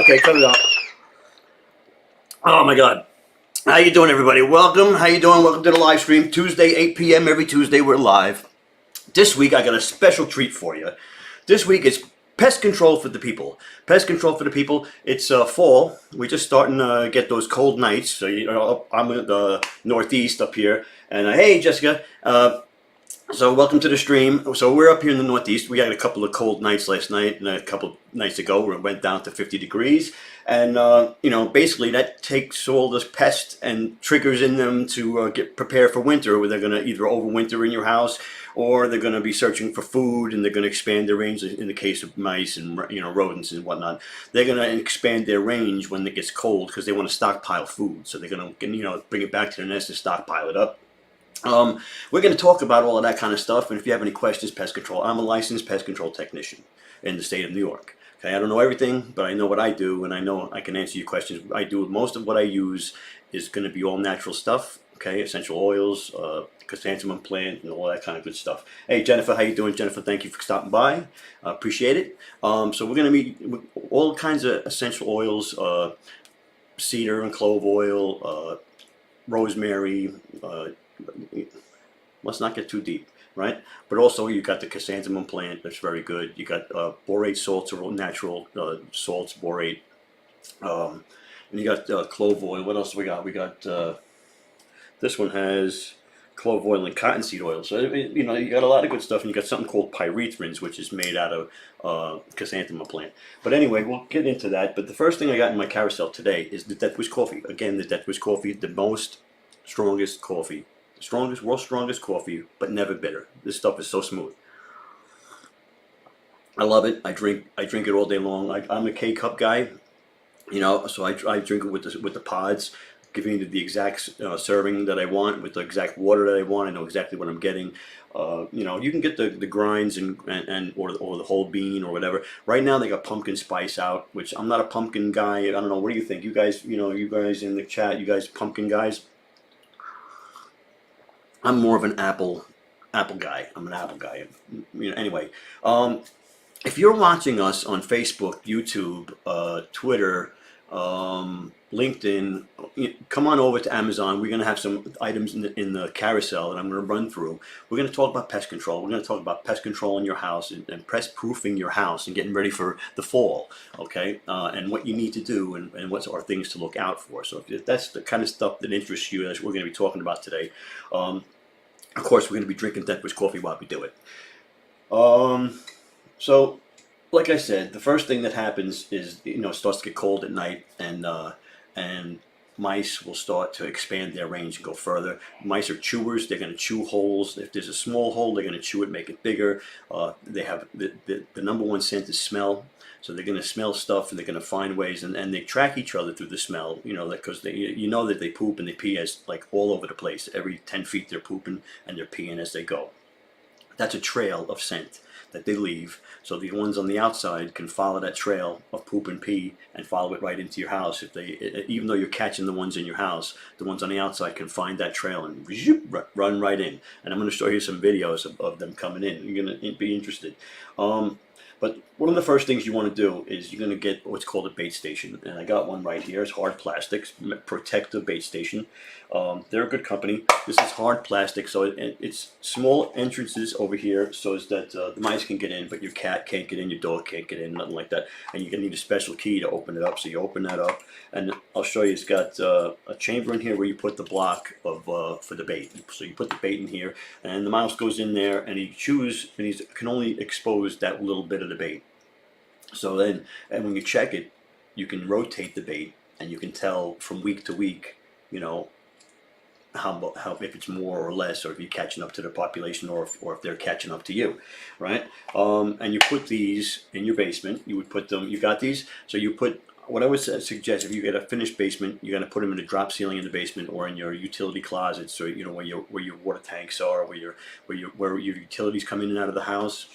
Okay, cut it out. Oh my God. How you doing, everybody? Welcome. How you doing? Welcome to the live stream. Tuesday, 8 p.m. Every Tuesday, we're live. This week, I got a special treat for you. This week is pest control for the people. Pest control for the people. It's fall. We're just starting to get those cold nights. So I'm in the Northeast up here. And hey, Jessica. So welcome to the stream. So we're up here in the Northeast. We had a couple of cold nights last night, and a couple of nights ago where it went down to 50 degrees. And basically that takes all this pest and triggers in them to get prepared for winter, where they're going to either overwinter in your house, or they're going to be searching for food, and they're going to expand their range. In the case of mice and rodents and whatnot, they're going to expand their range when it gets cold because they want to stockpile food. So they're going to bring it back to their nest and stockpile it up. We're going to talk about all of that kind of stuff, and if you have any questions, pest control. I'm a licensed pest control technician in the state of New York. Okay, I don't know everything, but I know what I do, and I know I can answer your questions. I do most of what I use is going to be all natural stuff. Okay, essential oils, chrysanthemum plant, and all that kind of good stuff. Hey, Jennifer, how you doing? Jennifer, thank you for stopping by. Appreciate it. So we're going to be all kinds of essential oils, cedar and clove oil, rosemary. Let's not get too deep, right? But also you got the chrysanthemum plant, that's very good. You got borate salts, or natural salts, borate. And you got clove oil. What else we got? We got this one has clove oil and cottonseed oil. So you got a lot of good stuff, and you got something called pyrethrins, which is made out of chrysanthemum plant. But anyway, we'll get into that. But the first thing I got in my carousel today is the Death Wish coffee. Again, the Death Wish coffee, the most strongest coffee. World's strongest coffee, but never bitter. This stuff is so smooth. I love it. I drink it all day long. I'm a K-cup guy, so I drink it with the pods, giving me the exact serving that I want, with the exact water that I want. I know exactly what I'm getting. You can get the grinds or the whole bean or whatever. Right now they got pumpkin spice out, which I'm not a pumpkin guy. I don't know. What do you think? You guys, you guys in the chat, you guys pumpkin guys? I'm more of an apple guy. I'm an apple guy. Anyway, if you're watching us on Facebook, YouTube, Twitter, LinkedIn, come on over to Amazon. We're going to have some items in the carousel that I'm going to run through. We're going to talk about pest control. We're going to talk about pest control in your house and pest proofing your house and getting ready for the fall, okay? And what you need to do and what are things to look out for. So if that's the kind of stuff that interests you, that's what we're going to be talking about today. Of course, we're going to be drinking Death Wish coffee while we do it. So, like I said, the first thing that happens is, it starts to get cold at night, and mice will start to expand their range and go further. Mice are chewers. They're going to chew holes. If there's a small hole, they're going to chew it, make it bigger. They have the number one scent is smell. So they're going to smell stuff, and they're going to find ways, and they track each other through the smell, because that they poop and they pee as like all over the place. Every 10 feet they're pooping and they're peeing as they go. That's a trail of scent that they leave. So the ones on the outside can follow that trail of poop and pee and follow it right into your house. Even though you're catching the ones in your house, the ones on the outside can find that trail and run right in. And I'm going to show you some videos of them coming in. You're going to be interested. But one of the first things you want to do is you're going to get what's called a bait station. And I got one right here. It's Hard Plastics, Protective Bait Station. They're a good company. This is hard plastic, so it's small entrances over here so that the mice can get in, but your cat can't get in, your dog can't get in, nothing like that. And you're going to need a special key to open it up. So you open that up, and I'll show you. It's got a chamber in here where you put the block for the bait. So you put the bait in here, and the mouse goes in there, and he chews, and he can only expose that little bit of the bait. So then, and when you check it, you can rotate the bait, and you can tell from week to week, how if it's more or less, or if you're catching up to the population, or if they're catching up to you, right? And you put these in your basement. You would put them. You got these, so you put. What I would suggest, if you get a finished basement, you're going to put them in a drop ceiling in the basement, or in your utility closets, or where your water tanks are, where your utilities come in and out of the house.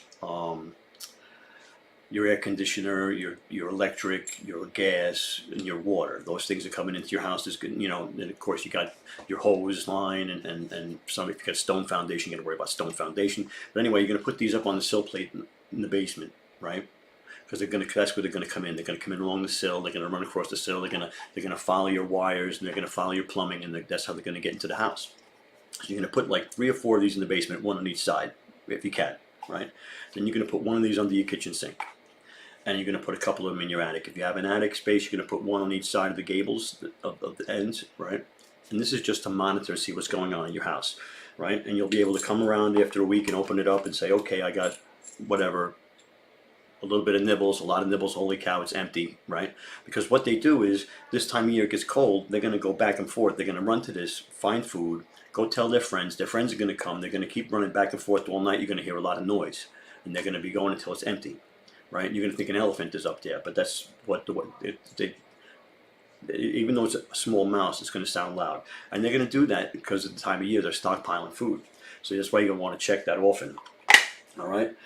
Your air conditioner, your electric, your gas, and your water. Those things are coming into your house. Is good, and of course you got your hose line and some. If you got stone foundation, you got to worry about stone foundation. But anyway, you're going to put these up on the sill plate in the basement, right? because that's where they're gonna come in. They're gonna come in along the sill. They're gonna run across the sill. They're gonna follow your wires, and they're gonna follow your plumbing, and that's how they're gonna get into the house. So you're gonna put like 3 or 4 of these in the basement, one on each side, if you can, right? Then you're gonna put one of these under your kitchen sink, and you're gonna put a couple of them in your attic. If you have an attic space, you're gonna put one on each side of the gables of the ends, right? And this is just to monitor, see what's going on in your house, right? And you'll be able to come around after a week and open it up and say, okay, I got whatever, a little bit of nibbles, a lot of nibbles, holy cow, it's empty, right? Because what they do is, this time of year it gets cold, they're gonna go back and forth, they're gonna run to this, find food, go tell their friends are gonna come, they're gonna keep running back and forth all night, you're gonna hear a lot of noise, and they're gonna be going until it's empty, right? You're gonna think an elephant is up there, but that's even though it's a small mouse, it's going to sound loud. And they're going to do that because at the time of year they're stockpiling food. So that's why you're going to want to check that often. All right.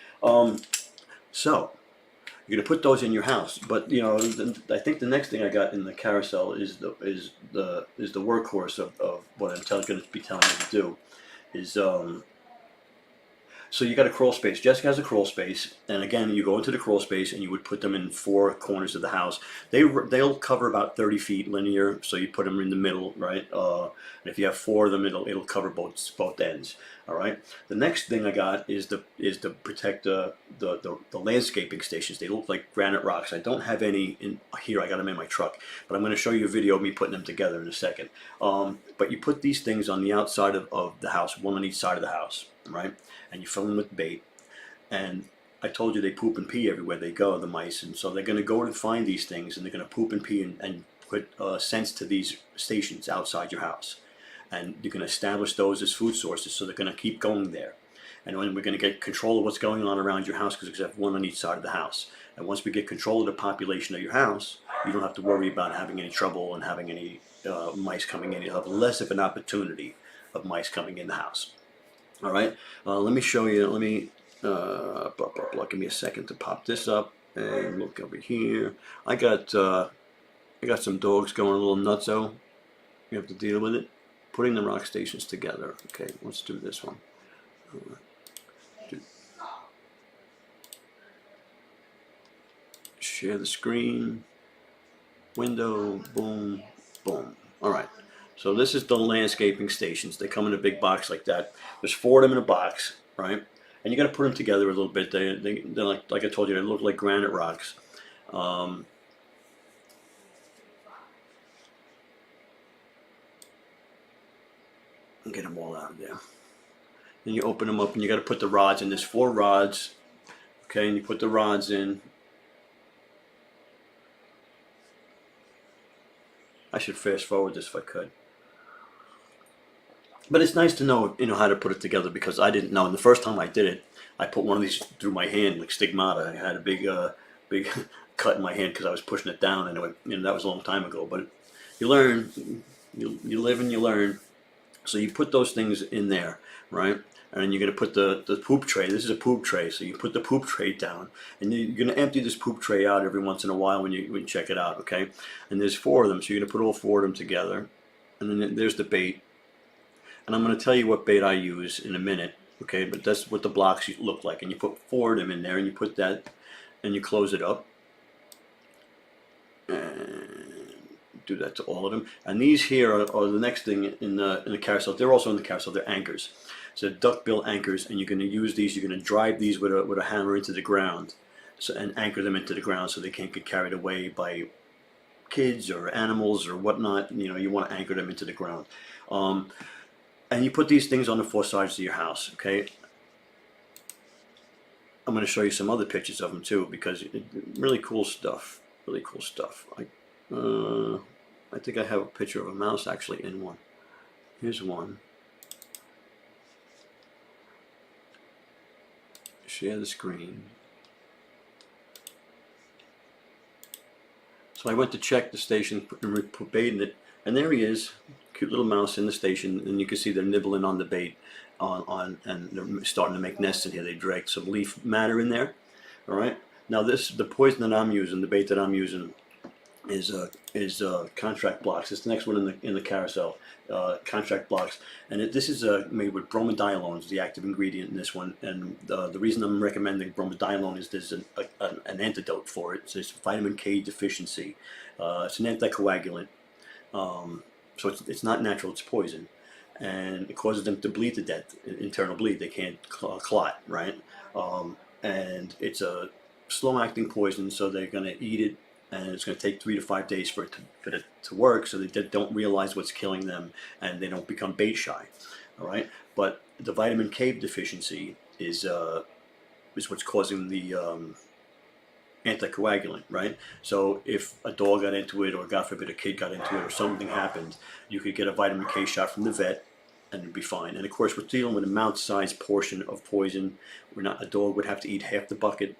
So you're going to put those in your house. But you know, I think the next thing I got in the carousel is the workhorse of what I'm going to be telling you to do. Is so you got a crawl space. Jessica has a crawl space, and again, you go into the crawl space and you would put them in 4 corners of the house. They'll cover about 30 feet linear, so you put them in the middle, right? And if you have 4 of them, it'll cover both ends. All right. The next thing I got is to protect the landscaping stations. They look like granite rocks. I don't have any in here. I got them in my truck, but I'm going to show you a video of me putting them together in a second. But you put these things on the outside of the house, one on each side of the house, right? And you fill them with bait. And I told you they poop and pee everywhere they go, the mice, and so they're going to go and find these things, and they're going to poop and pee and put scents to these stations outside your house. And you're going to establish those as food sources, so they're going to keep going there. And when we're going to get control of what's going on around your house, because you have one on each side of the house. And once we get control of the population of your house, you don't have to worry about having any trouble and having any mice coming in. You'll have less of an opportunity of mice coming in the house. All right, let me show you. Let me give me a second to pop this up and look over here. I got some dogs going a little nutso. You have to deal with it. Putting the rock stations together. Okay, let's do this one. Share the screen. Window. Boom. Boom. All right. So this is the landscaping stations. They come in a big box like that. There's 4 of them in a box, right? And you got to put them together a little bit. They're like I told you, they look like granite rocks. Get them all out of there. Then you open them up, and you got to put the rods in. There's 4 rods, okay? And you put the rods in. I should fast forward this if I could. But it's nice to know, how to put it together, because I didn't know. And the first time I did it, I put one of these through my hand, like stigmata. I had a big cut in my hand because I was pushing it down, and that was a long time ago. But you learn, you live and you learn. So you put those things in there, right? And then you're going to put the poop tray. This is a poop tray, so you put the poop tray down, and you're going to empty this poop tray out every once in a while when you check it out, okay? And there's 4 of them, so you're going to put all 4 of them together, and then there's the bait. And I'm going to tell you what bait I use in a minute, okay? But that's what the blocks look like, and you put 4 of them in there, and you put that, and you close it up, and do that to all of them. And these here are the next thing in the carousel. They're also in the carousel. They're anchors. So duckbill anchors, and you're going to use these. You're going to drive these with a hammer into the ground, and anchor them into the ground so they can't get carried away by kids or animals or whatnot. You want to anchor them into the ground. And you put these things on the 4 sides of your house. Okay. I'm going to show you some other pictures of them too, because really cool stuff. Really cool stuff. I think I have a picture of a mouse actually in one. Here's one. Share the screen. So I went to check the station and put bait in it, and there he is, cute little mouse in the station, and you can see they're nibbling on the bait, and they're starting to make nests in here. They drag some leaf matter in there. All right. Now the poison that I'm using, the bait that I'm using, is contract blocks. It's the next one in the carousel. Contract blocks, and this is made with bromadiolone, is the active ingredient in this one. And the reason I'm recommending bromadiolone is there's an antidote for it. So it's vitamin K deficiency. It's an anticoagulant, so it's not natural. It's poison, and it causes them to bleed to death, internal bleed. They can't clot, right? And it's a slow-acting poison, so they're going to eat it, and it's going to take 3 to 5 days for it to work, so they don't realize what's killing them, and they don't become bait shy. All right, but the vitamin K deficiency is what's causing the anticoagulant, right? So if a dog got into it, or God forbid a kid got into it, or something happened, you could get a vitamin K shot from the vet, and it'd be fine. And of course, we're dealing with a mouth-sized portion of poison. A dog would have to eat half the bucket.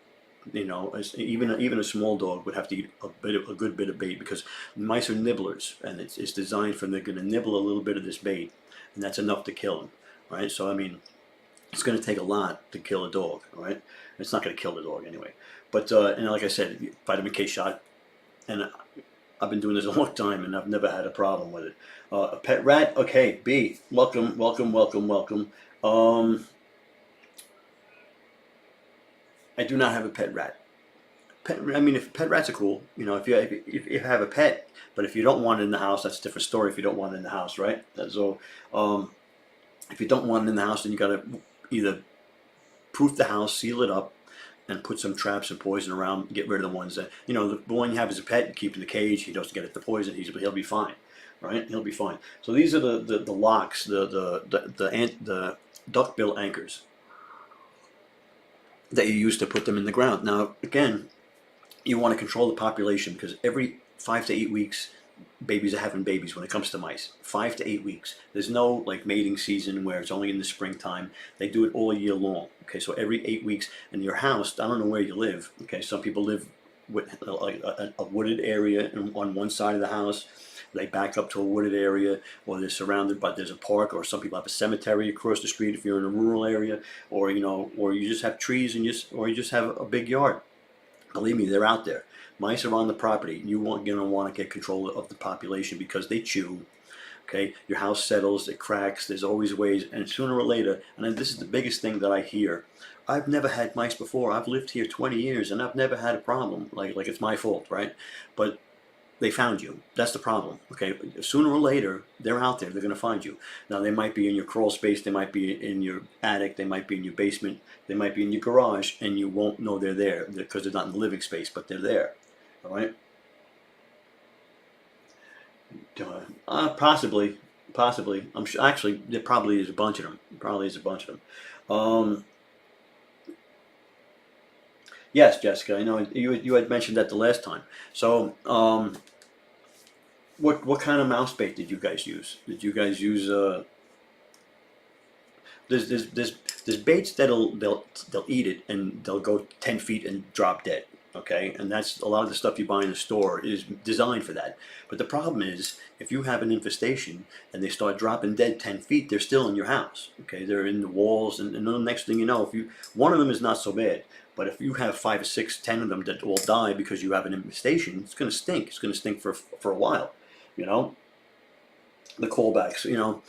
You know, even a small dog would have to eat a good bit of bait, because mice are nibblers, and it's designed for, they're going to nibble a little bit of this bait, and that's enough to kill them, right? So I mean, it's going to take a lot to kill a dog, right? It's not going to kill the dog anyway. But and like I said, vitamin K shot, and I've been doing this a long time, and I've never had a problem with it. A pet rat, okay. B, welcome, welcome, welcome, welcome. I do not have a pet rat. I mean, if pet rats are cool, you know, if you have a pet, but if you don't want it in the house, that's a different story. If you don't want it in the house, right? So, if you don't want it in the house, then you got to either proof the house, seal it up, and put some traps and poison around. Get rid of the ones that, you know, the one you have as a pet, you keep in the cage. He doesn't get it the poison. He'll be fine, right? He'll be fine. So these are the locks, the duckbill anchors that you use to put them in the ground. Now, again, you want to control the population, because every 5 to 8 weeks, babies are having babies when it comes to mice. 5 to 8 weeks. There's no like mating season where it's only in the springtime. They do it all year long. Okay, so every 8 weeks. In your house, I don't know where you live. Okay, some people live with a wooded area on one side of the house. They back up to a wooded area, or they're surrounded by, there's a park, or some people have a cemetery across the street if you're in a rural area, or you know, or you just have trees, and or you just have a big yard. Believe me, they're out there. Mice are on the property. You're going to want to get control of the population, because they chew. Okay, your house settles, it cracks. There's always ways, and sooner or later, and this is the biggest thing that I hear. I've never had mice before. I've lived here 20 years, and I've never had a problem. Like it's my fault, right? But they found you. That's the problem. Okay, sooner or later, they're out there. They're going to find you. Now, they might be in your crawl space. They might be in your attic. They might be in your basement. They might be in your garage, and you won't know they're there because they're not in the living space, but they're there. All right. Possibly. I'm sure. Actually, there probably is a bunch of them. Yes, Jessica. I know you had mentioned that the last time. So, what kind of mouse bait did you guys use? Did you guys use there's baits they'll eat it, and they'll go 10 feet and drop dead. Okay, and that's a lot of the stuff you buy in the store is designed for that. But the problem is, if you have an infestation and they start dropping dead 10 feet, they're still in your house. Okay, they're in the walls, and the next thing you know, one of them is not so bad. But if you have 5 or 6, 10 of them that all die because you have an infestation, it's going to stink. It's going to stink for a while. You know, the callbacks. You know,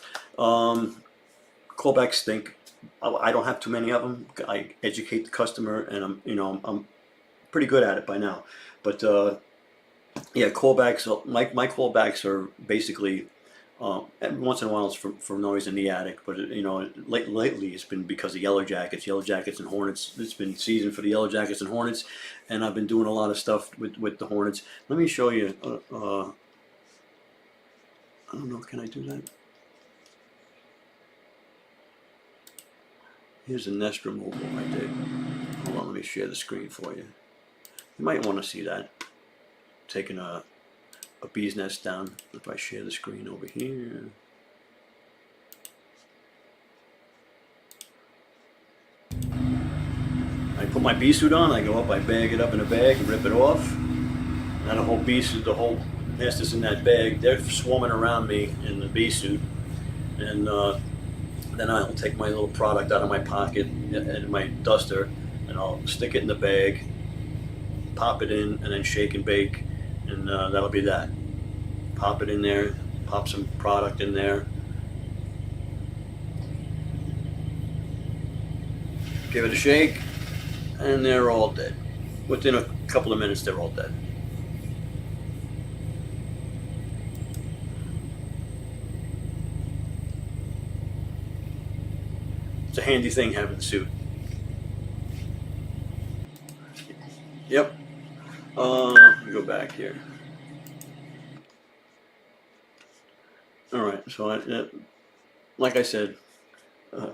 callbacks stink. I don't have too many of them. I educate the customer, and I'm pretty good at it by now. But yeah, callbacks. My callbacks are basically every once in a while it's for noise in the attic, but lately it's been because of yellow jackets and hornets. It's been season for the yellow jackets and hornets, and I've been doing a lot of stuff with the hornets. Let me show you. I don't know. Can I do that? Here's a nest removal I did. Hold on, let me share the screen for you. You might want to see that. Taking a bee's nest down. If I share the screen over here. I put my bee suit on, I go up, I bag it up in a bag and rip it off. And the whole bee suit, the whole nest is in that bag. They're swarming around me in the bee suit. And then I'll take my little product out of my pocket and my duster, and I'll stick it in the bag, pop it in, and then shake and bake. and that'll be that. Pop it in there, pop some product in there, give it a shake, and they're all dead. Within a couple of minutes, they're all dead. It's a handy thing having the suit. Yep. Let me go back here. All right. So, like I said, the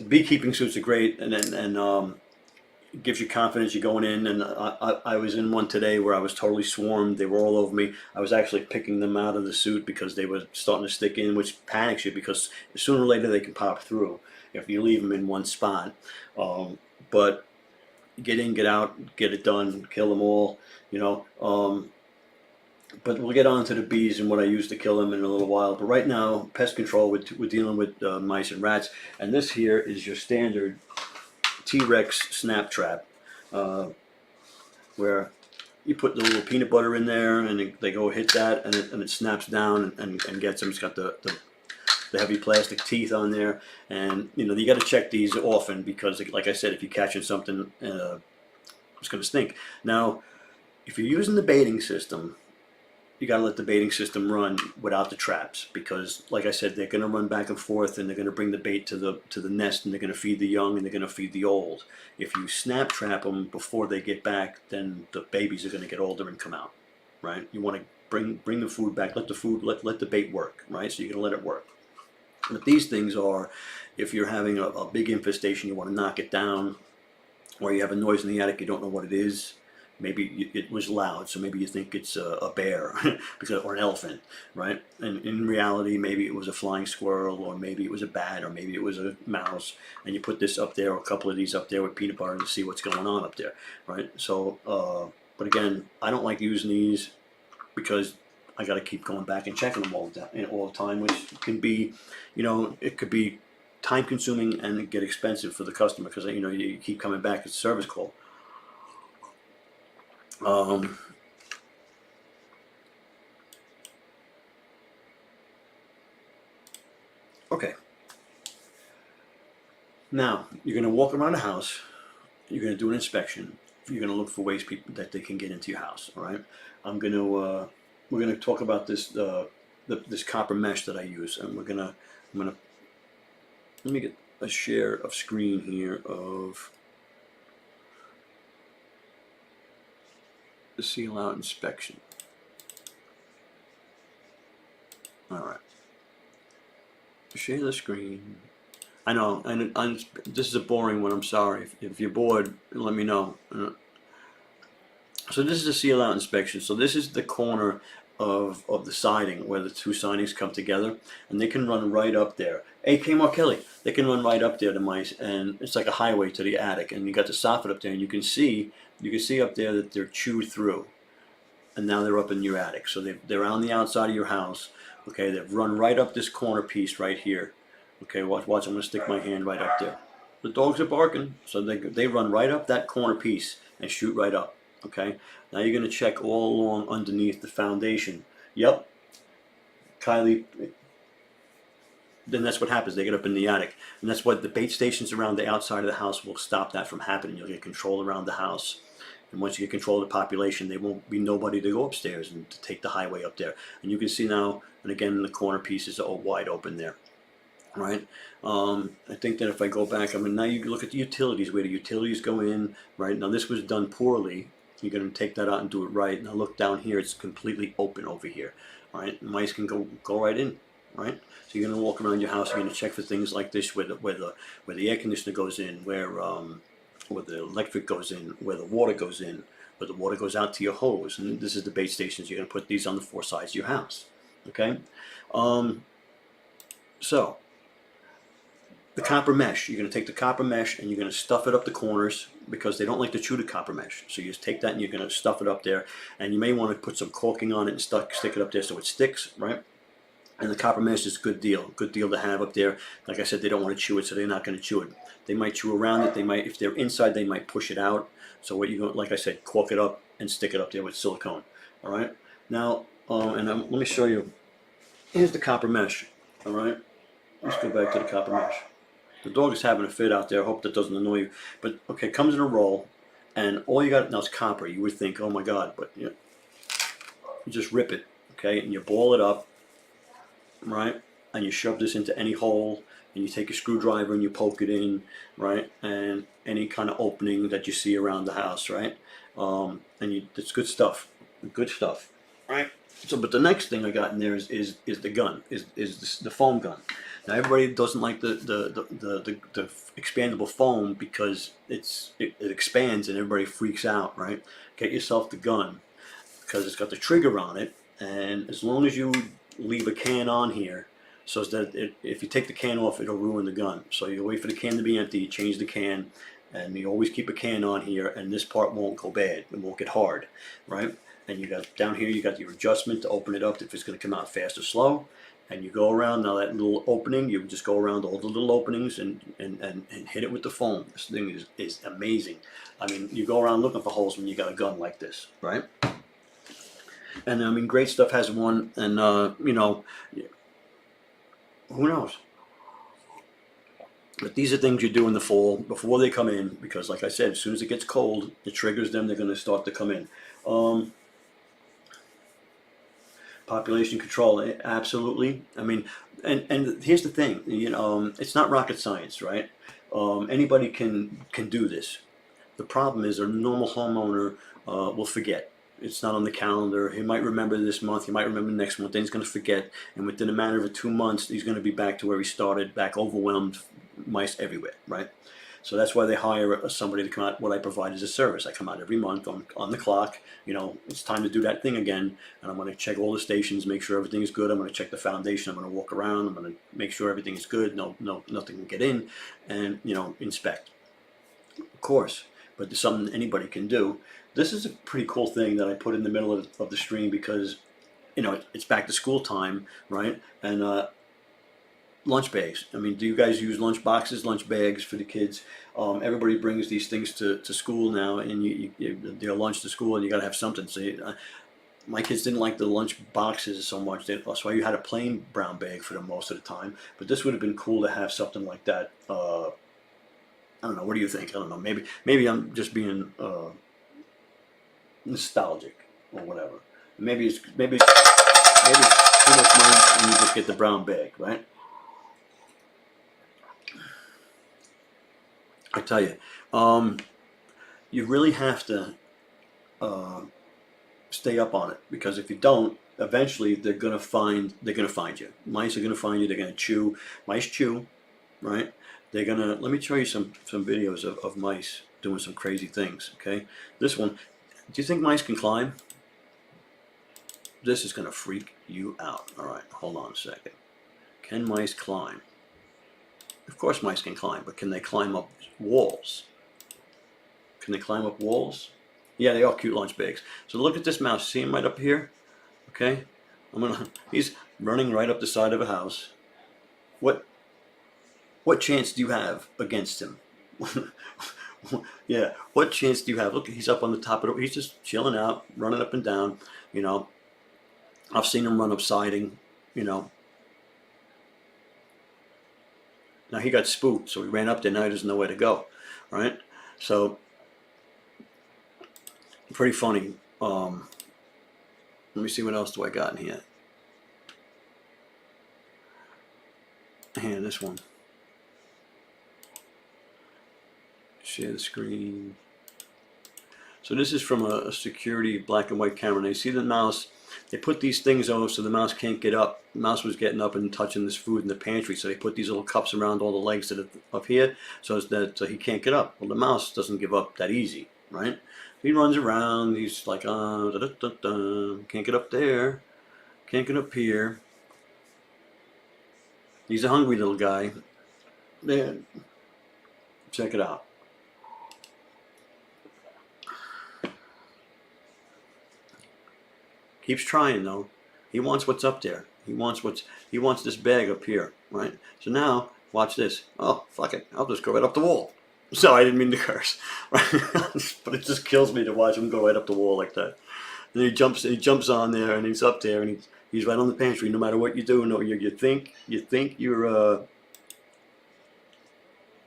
beekeeping suits are great, and it gives you confidence. You're going in, and I was in one today where I was totally swarmed. They were all over me. I was actually picking them out of the suit because they were starting to stick in, which panics you because sooner or later they can pop through if you leave them in one spot. But get in, get out, get it done, kill them all, you know. But we'll get on to the bees and what I use to kill them in a little while. But right now, pest control, we're dealing with mice and rats. And this here is your standard T-Rex snap trap, where you put the little peanut butter in there and they go hit that and it snaps down and gets them. It's got the heavy plastic teeth on there. And, you know, you got to check these often because, like I said, if you're catching something, it's going to stink. Now, if you're using the baiting system, you got to let the baiting system run without the traps because, like I said, they're going to run back and forth and they're going to bring the bait to the nest and they're going to feed the young and they're going to feed the old. If you snap trap them before they get back, then the babies are going to get older and come out, right? You want to bring the food back, let the bait work, right? So you're going to let it work. But these things are, if you're having a big infestation, you want to knock it down, or you have a noise in the attic, you don't know what it is. Maybe it was loud, so maybe you think it's a bear or an elephant, right? And in reality, maybe it was a flying squirrel, or maybe it was a bat, or maybe it was a mouse. And you put this up there, or a couple of these up there with peanut butter to see what's going on up there, right? So, but again, I don't like using these because I got to keep going back and checking them all the time, which can be, you know, it could be time consuming and get expensive for the customer because, you know, you keep coming back. It's a service call. Okay. Now, you're going to walk around the house. You're going to do an inspection. You're going to look for ways that they can get into your house. All right. We're going to talk about this this copper mesh that I use, and let me get a share of screen here of the seal out inspection. All right. Share the screen. I know, and this is a boring one. I'm sorry. If you're bored, let me know. So this is a seal out inspection. So this is the corner of the siding where the two sidings come together, and they can run right up there. AK Markelli, they can run right up there, the mice, and it's like a highway to the attic. And you got the soffit up there, and you can see up there that they're chewed through, and now they're up in your attic. So they're on the outside of your house. Okay, they've run right up this corner piece right here. Okay, watch. I'm going to stick my hand right up there. The dogs are barking, so they run right up that corner piece and shoot right up. Okay, now you're going to check all along underneath the foundation. Yep, Kylie. Then that's what happens. They get up in the attic, and that's what the bait stations around the outside of the house will stop that from happening. You'll get control around the house. And once you get control of the population, there won't be nobody to go upstairs and to take the highway up there. And you can see now, and again, the corner pieces are all wide open there. Right? I think that if I go back, I mean, now you look at the utilities, where the utilities go in, right? Now this was done poorly. You're going to take that out and do it right. Now look down here, it's completely open over here. All right? Mice can go right in, right? So you're going to walk around your house, you're going to check for things like this, where the air conditioner goes in, where the electric goes in, where the water goes in, where the water goes out to your hose. And this is the bait stations. You're going to put these on the four sides of your house. Okay? So the copper mesh, you're going to take the copper mesh and you're going to stuff it up the corners because they don't like to chew the copper mesh. So you just take that and you're going to stuff it up there. And you may want to put some caulking on it and stick it up there so it sticks, right? And the copper mesh is a good deal to have up there. Like I said, they don't want to chew it, so they're not going to chew it. They might chew around it. They might, if they're inside, they might push it out. So what you go, like I said, caulk it up and stick it up there with silicone. All right. Now, let me show you. Here's the copper mesh. All right. Let's go back to the copper mesh. The dog is having a fit out there. I hope that doesn't annoy you. But okay, it comes in a roll, and all you got now is copper. You would think, oh my God, but you just rip it, okay, and you ball it up, right? And you shove this into any hole, and you take a screwdriver and you poke it in, right? And any kind of opening that you see around the house, right? It's good stuff, right? So, but the next thing I got in there is the gun, is the foam gun. Now everybody doesn't like the expandable foam because it expands and everybody freaks out, right? Get yourself the gun because it's got the trigger on it, and as long as you leave a can on here, so that if you take the can off, it'll ruin the gun. So you wait for the can to be empty, you change the can, and you always keep a can on here, and this part won't go bad, it won't get hard, right? And you got down here, you got your adjustment to open it up if it's going to come out fast or slow. And you go around, now that little opening, you just go around all the little openings and hit it with the foam. This thing is amazing. I mean, you go around looking for holes when you got a gun like this, right? And I mean, great stuff has one, and you know, who knows? But these are things you do in the fall before they come in, because like I said, as soon as it gets cold, it triggers them, they're going to start to come in. Population control, absolutely. I mean, and here's the thing, you know, it's not rocket science, right? Anybody can do this. The problem is a normal homeowner will forget. It's not on the calendar. He might remember this month, he might remember next month, then he's going to forget, and within a matter of 2 months, he's going to be back to where he started, back overwhelmed, mice everywhere, right? So that's why they hire somebody to come out. What I provide is a service. I come out every month on the clock. You know, it's time to do that thing again, and I'm going to check all the stations, make sure everything is good. I'm going to check the foundation. I'm going to walk around. I'm going to make sure everything is good. Nothing can get in, and you know, inspect. Of course, but there's something anybody can do. This is a pretty cool thing that I put in the middle of the stream because, you know, it's back to school time, right? And lunch bags. I mean, do you guys use lunch boxes, lunch bags for the kids? Everybody brings these things to school now, and their lunch to school, and you got to have something. So my kids didn't like the lunch boxes so much, so I had a plain brown bag for them most of the time. But this would have been cool to have something like that. I don't know. What do you think? I don't know. Maybe I'm just being nostalgic or whatever. Maybe it's too much money and you just get the brown bag, right? I tell you, you really have to stay up on it, because if you don't, eventually they're gonna find you. Mice are gonna find you. They're gonna chew. Mice chew, right? They're gonna. Let me show you some videos of mice doing some crazy things. Okay, this one. Do you think mice can climb? This is gonna freak you out. All right, hold on a second. Can mice climb? Of course mice can climb, but can they climb up walls? Can they climb up walls? Yeah, they are cute lunch bags. So look at this mouse. See him right up here? Okay? He's running right up the side of a house. What chance do you have against him? Yeah, what chance do you have? Look, he's up on the top of it. He's just chilling out, running up and down, you know. I've seen him run up siding, you know. Now he got spooked, so he ran up there. Now he doesn't know where to go, right? So, pretty funny. Let me see, what else do I got in here? And this one. Share the screen. So this is from a security black and white camera. Now you see the mouse. They put these things on so the mouse can't get up. The mouse was getting up and touching this food in the pantry, so they put these little cups around all the legs that are up here so that he can't get up. Well, the mouse doesn't give up that easy, right? He runs around. He's like, da, da, da, da. Can't get up there. Can't get up here. He's a hungry little guy. There. Check it out. Keeps trying though. He wants what's up there. He wants this bag up here, right? So now, watch this. Oh, fuck it. I'll just go right up the wall. So I didn't mean to curse, right? But it just kills me to watch him go right up the wall like that. And he jumps on there, and he's up there, and he's right on the pantry. No matter what you do, no, you think you're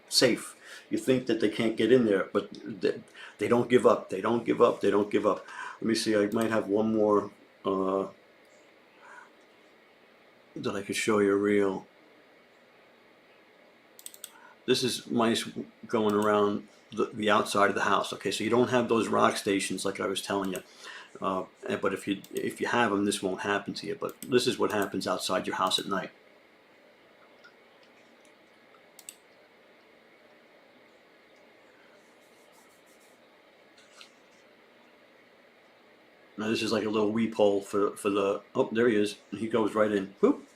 safe. You think that they can't get in there, but they don't give up. They don't give up. They don't give up. Let me see. I might have one more that I could show you real. This is mice going around the outside of the house. Okay, so you don't have those rock stations like I was telling you. But if you have them, this won't happen to you. But this is what happens outside your house at night. Now this is like a little weep hole for the. Oh, there he is. He goes right in. Whoop.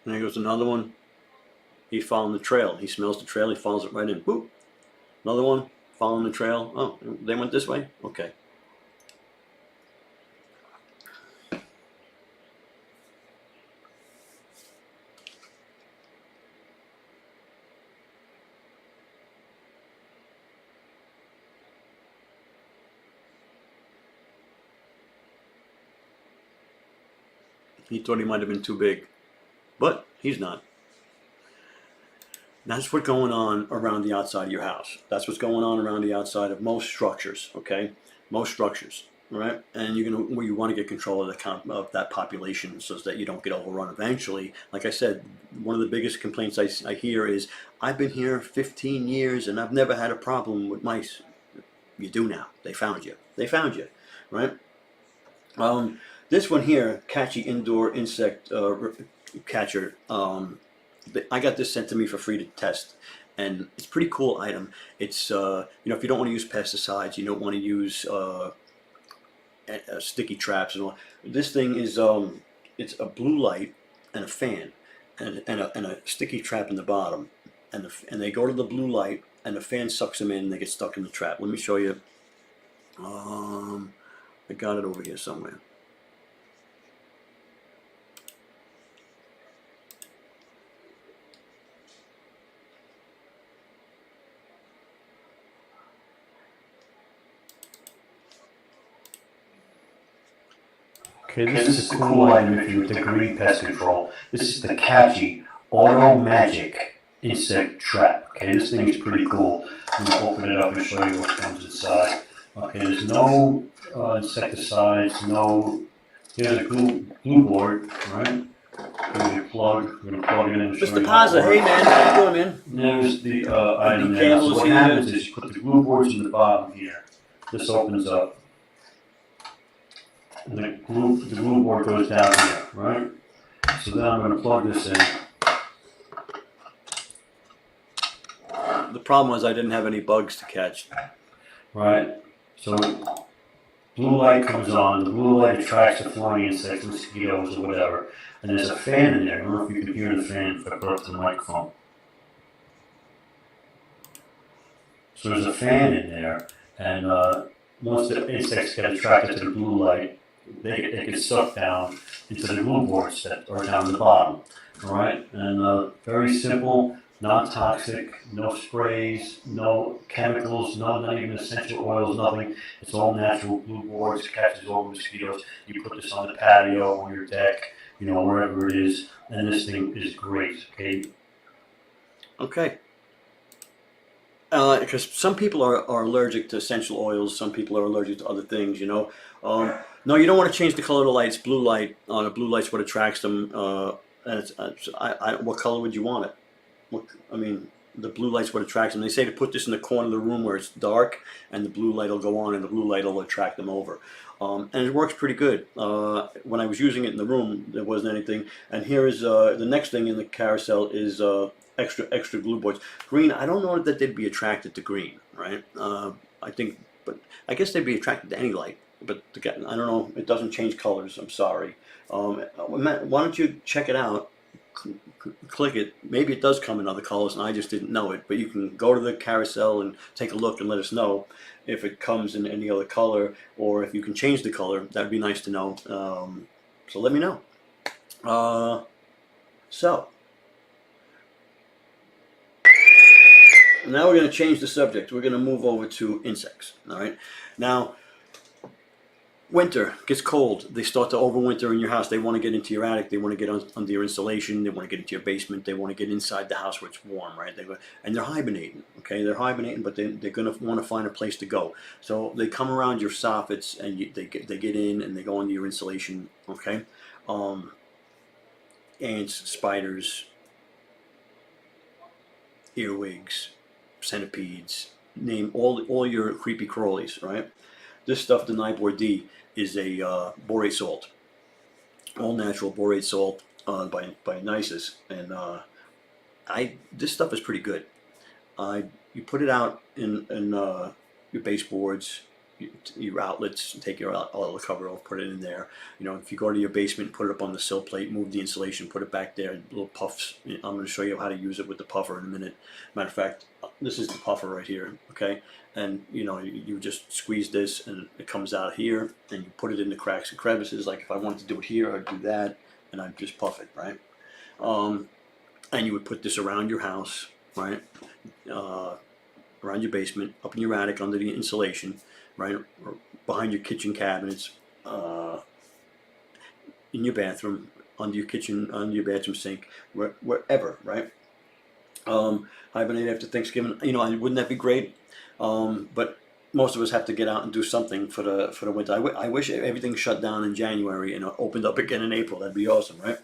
And there goes another one. He's following the trail. He smells the trail. He follows it right in. Whoop. Another one following the trail. Oh, they went this way? Okay. He thought he might have been too big, but he's not. That's what's going on around the outside of your house. That's what's going on around the outside of most structures, okay? Most structures, right? And you want to get control of that population so that you don't get overrun eventually. Like I said, one of the biggest complaints I hear is, I've been here 15 years and I've never had a problem with mice. You do now. They found you. They found you, right? This one here, Catchy Indoor Insect Catcher, I got this sent to me for free to test, and it's a pretty cool item. It's if you don't want to use pesticides, you don't want to use sticky traps and all. This thing is it's a blue light and a fan, and a sticky trap in the bottom, and they go to the blue light, and the fan sucks them in, and they get stuck in the trap. Let me show you. I got it over here somewhere. Okay, this is a cool item if you're with the green pest control. This is the Catchy Auto Magic Insect Trap. Okay, this thing is pretty cool. I'm going to open it up and show you what comes inside. Okay, there's no insecticides, no. Here's a glue board, right? Here's your plug. We're going to plug it in and show you. Mr. Pazza, hey man, how you doing, man? There's the item there. So what happens is you put the glue boards in the bottom here. This opens up. And the glue board goes down here, right? So then I'm going to plug this in. The problem was I didn't have any bugs to catch. Right? So blue light comes on. The blue light attracts the flying insects, mosquitoes, or whatever. And there's a fan in there. I don't know if you can hear the fan if I put up the microphone. So there's a fan in there, and once the insects get attracted to the blue light, they get sucked down into the glue boards that are down the bottom. All right, and very simple, non-toxic, no sprays, no chemicals, not even essential oils, nothing. It's all natural glue boards, catches all the mosquitoes. You put this on the patio, on your deck, wherever it is, and this thing is great. Okay. Okay. Because some people are allergic to essential oils, some people are allergic to other things, no, you don't want to change the color of the lights. Blue light, the blue light's what attracts them. And what color would you want it? The blue light's what attracts them. They say to put this in the corner of the room where it's dark, and the blue light will go on, and the blue light will attract them over. And it works pretty good. When I was using it in the room, there wasn't anything. And here is the next thing in the carousel is extra glue boards. Green, I don't know that they'd be attracted to green, right? But I guess they'd be attracted to any light. But again, I don't know. It doesn't change colors. I'm sorry. Why don't you check it out? Click it. Maybe it does come in other colors, and I just didn't know it. But you can go to the carousel and take a look and let us know if it comes in any other color, or if you can change the color. That'd be nice to know. So let me know. Now we're going to change the subject. We're going to move over to insects. All right. Now, winter gets cold. They start to overwinter in your house. They want to get into your attic. They want to get under your insulation. They want to get into your basement. They want to get inside the house where it's warm, right? And they're hibernating. Okay, they're hibernating, but they're going to want to find a place to go. So they come around your soffits and they get in and they go into your insulation. Okay, ants, spiders, earwigs, centipedes. Name all your creepy crawlies, right? This stuff, the Nibor D, is a borate salt, all natural borate salt by Nisus, and this stuff is pretty good. You put it out in your baseboards, your outlets, take all the cover off, put it in there. You know, if you go to your basement, put it up on the sill plate, move the insulation, put it back there, little puffs. I'm going to show you how to use it with the puffer in a minute. Matter of fact, this is the puffer right here, okay? And you know, you just squeeze this and it comes out here, and you put it in the cracks and crevices. Like if I wanted to do it here, I'd do that, and I'd just puff it, right? And you would put this around your house, right? Around your basement, up in your attic, under the insulation, right? Or behind your kitchen cabinets, in your bathroom, under your kitchen, under your bathroom sink, wherever, right? Hibernate after Thanksgiving, you know, wouldn't that be great? But most of us have to get out and do something for the winter. I wish everything shut down in January and opened up again in April. That'd be awesome, right?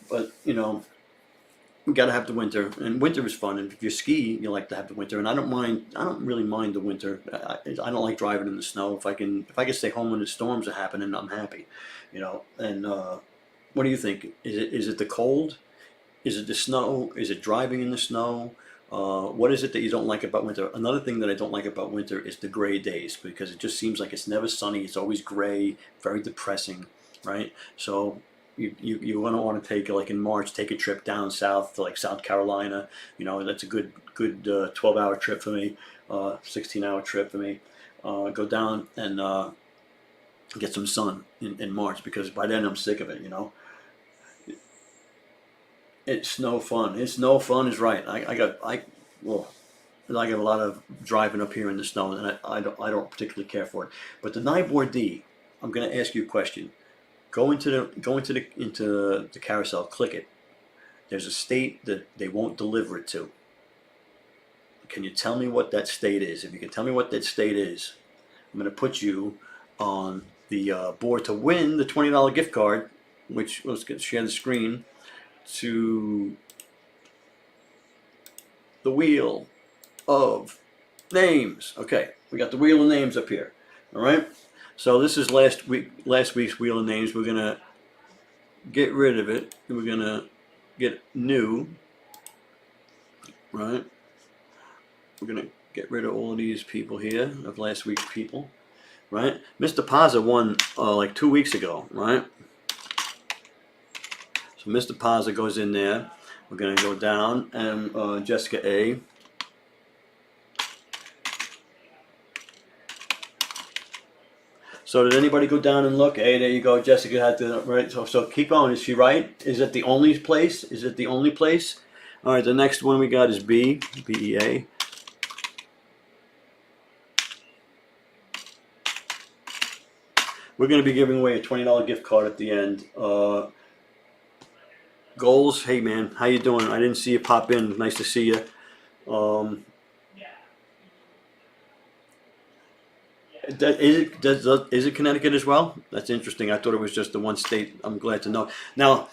But you know, we gotta have the winter, and winter is fun. And if you ski, you like to have the winter. And I don't mind. I don't really mind the winter. I don't like driving in the snow. If I can stay home when the storms are happening, I'm happy. You know. And what do you think? Is it the cold? Is it the snow? Is it driving in the snow? What is it that you don't like about winter? Another thing that I don't like about winter is the gray days, because it just seems like it's never sunny. It's always gray, very depressing, right? So you're gonna want to take, like in March, take a trip down south to like South Carolina. You know, that's a good 12-hour trip for me, 16-hour trip for me. Go down and get some sun in March, because by then I'm sick of it. You know. It's no fun. It's no fun is right. I got a lot of driving up here in the snow, and I don't particularly care for it. But the Nibor D, I'm going to ask you a question. Go into the carousel, click it. There's a state that they won't deliver it to. Can you tell me what that state is? If you can tell me what that state is, I'm going to put you on the board to win the $20 gift card, which, let's share the screen, to the Wheel of Names. Okay, we got the Wheel of Names up here. All right. So this is last week's Wheel of Names. We're gonna get rid of it. We're gonna get new. Right. We're gonna get rid of all of these people here, of last week's people. Right. Mr. Paza won like 2 weeks ago. Right. So Mr. Paza goes in there. We're going to go down, and Jessica A. So did anybody go down and look? Hey, there you go. Jessica had to, right? So keep going. Is she right? Is it the only place? Is it the only place? All right, the next one we got is B, B-E-A. We're going to be giving away a $20 gift card at the end. Goals, hey man, how you doing? I didn't see you pop in. Nice to see you. Is it Connecticut as well? That's interesting. I thought it was just the one state. I'm glad to know. Now,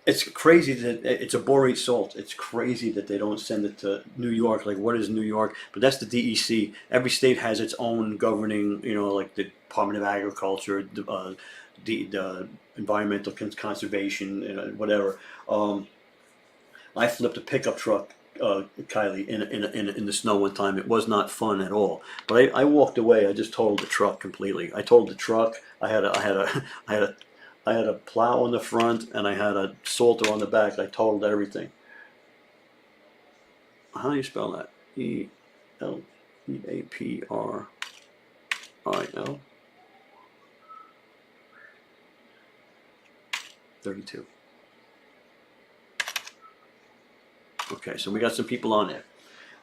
it's crazy that it's a borate salt. It's crazy that they don't send it to New York. Like, what is New York? But that's the DEC. Every state has its own governing, you know, like the Department of Agriculture, the environmental conservation, whatever. I flipped a pickup truck, Kylie, in the snow one time. It was not fun at all. But I walked away. I just totaled the truck completely. I totaled the truck. I had a plow on the front, and I had a salter on the back. I totaled everything. How do you spell that? ELEAPRIL. 32. Okay, so we got some people on there.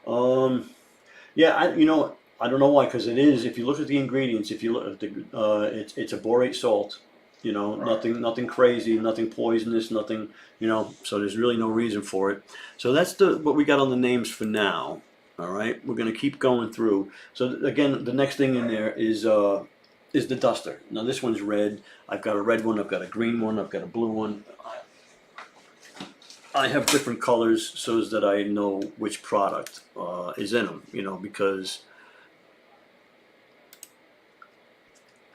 Yeah, I don't know why, because it is. If you look at the ingredients, if you look at the, it's a borate salt. Right. Nothing crazy, nothing poisonous, nothing. So there's really no reason for it. So that's the what we got on the names for now. All right, we're gonna keep going through. So again, the next thing in there is the duster. Now this one's red. I've got a red one. I've got a green one. I've got a blue one. I have different colors so that I know which product is in them. Because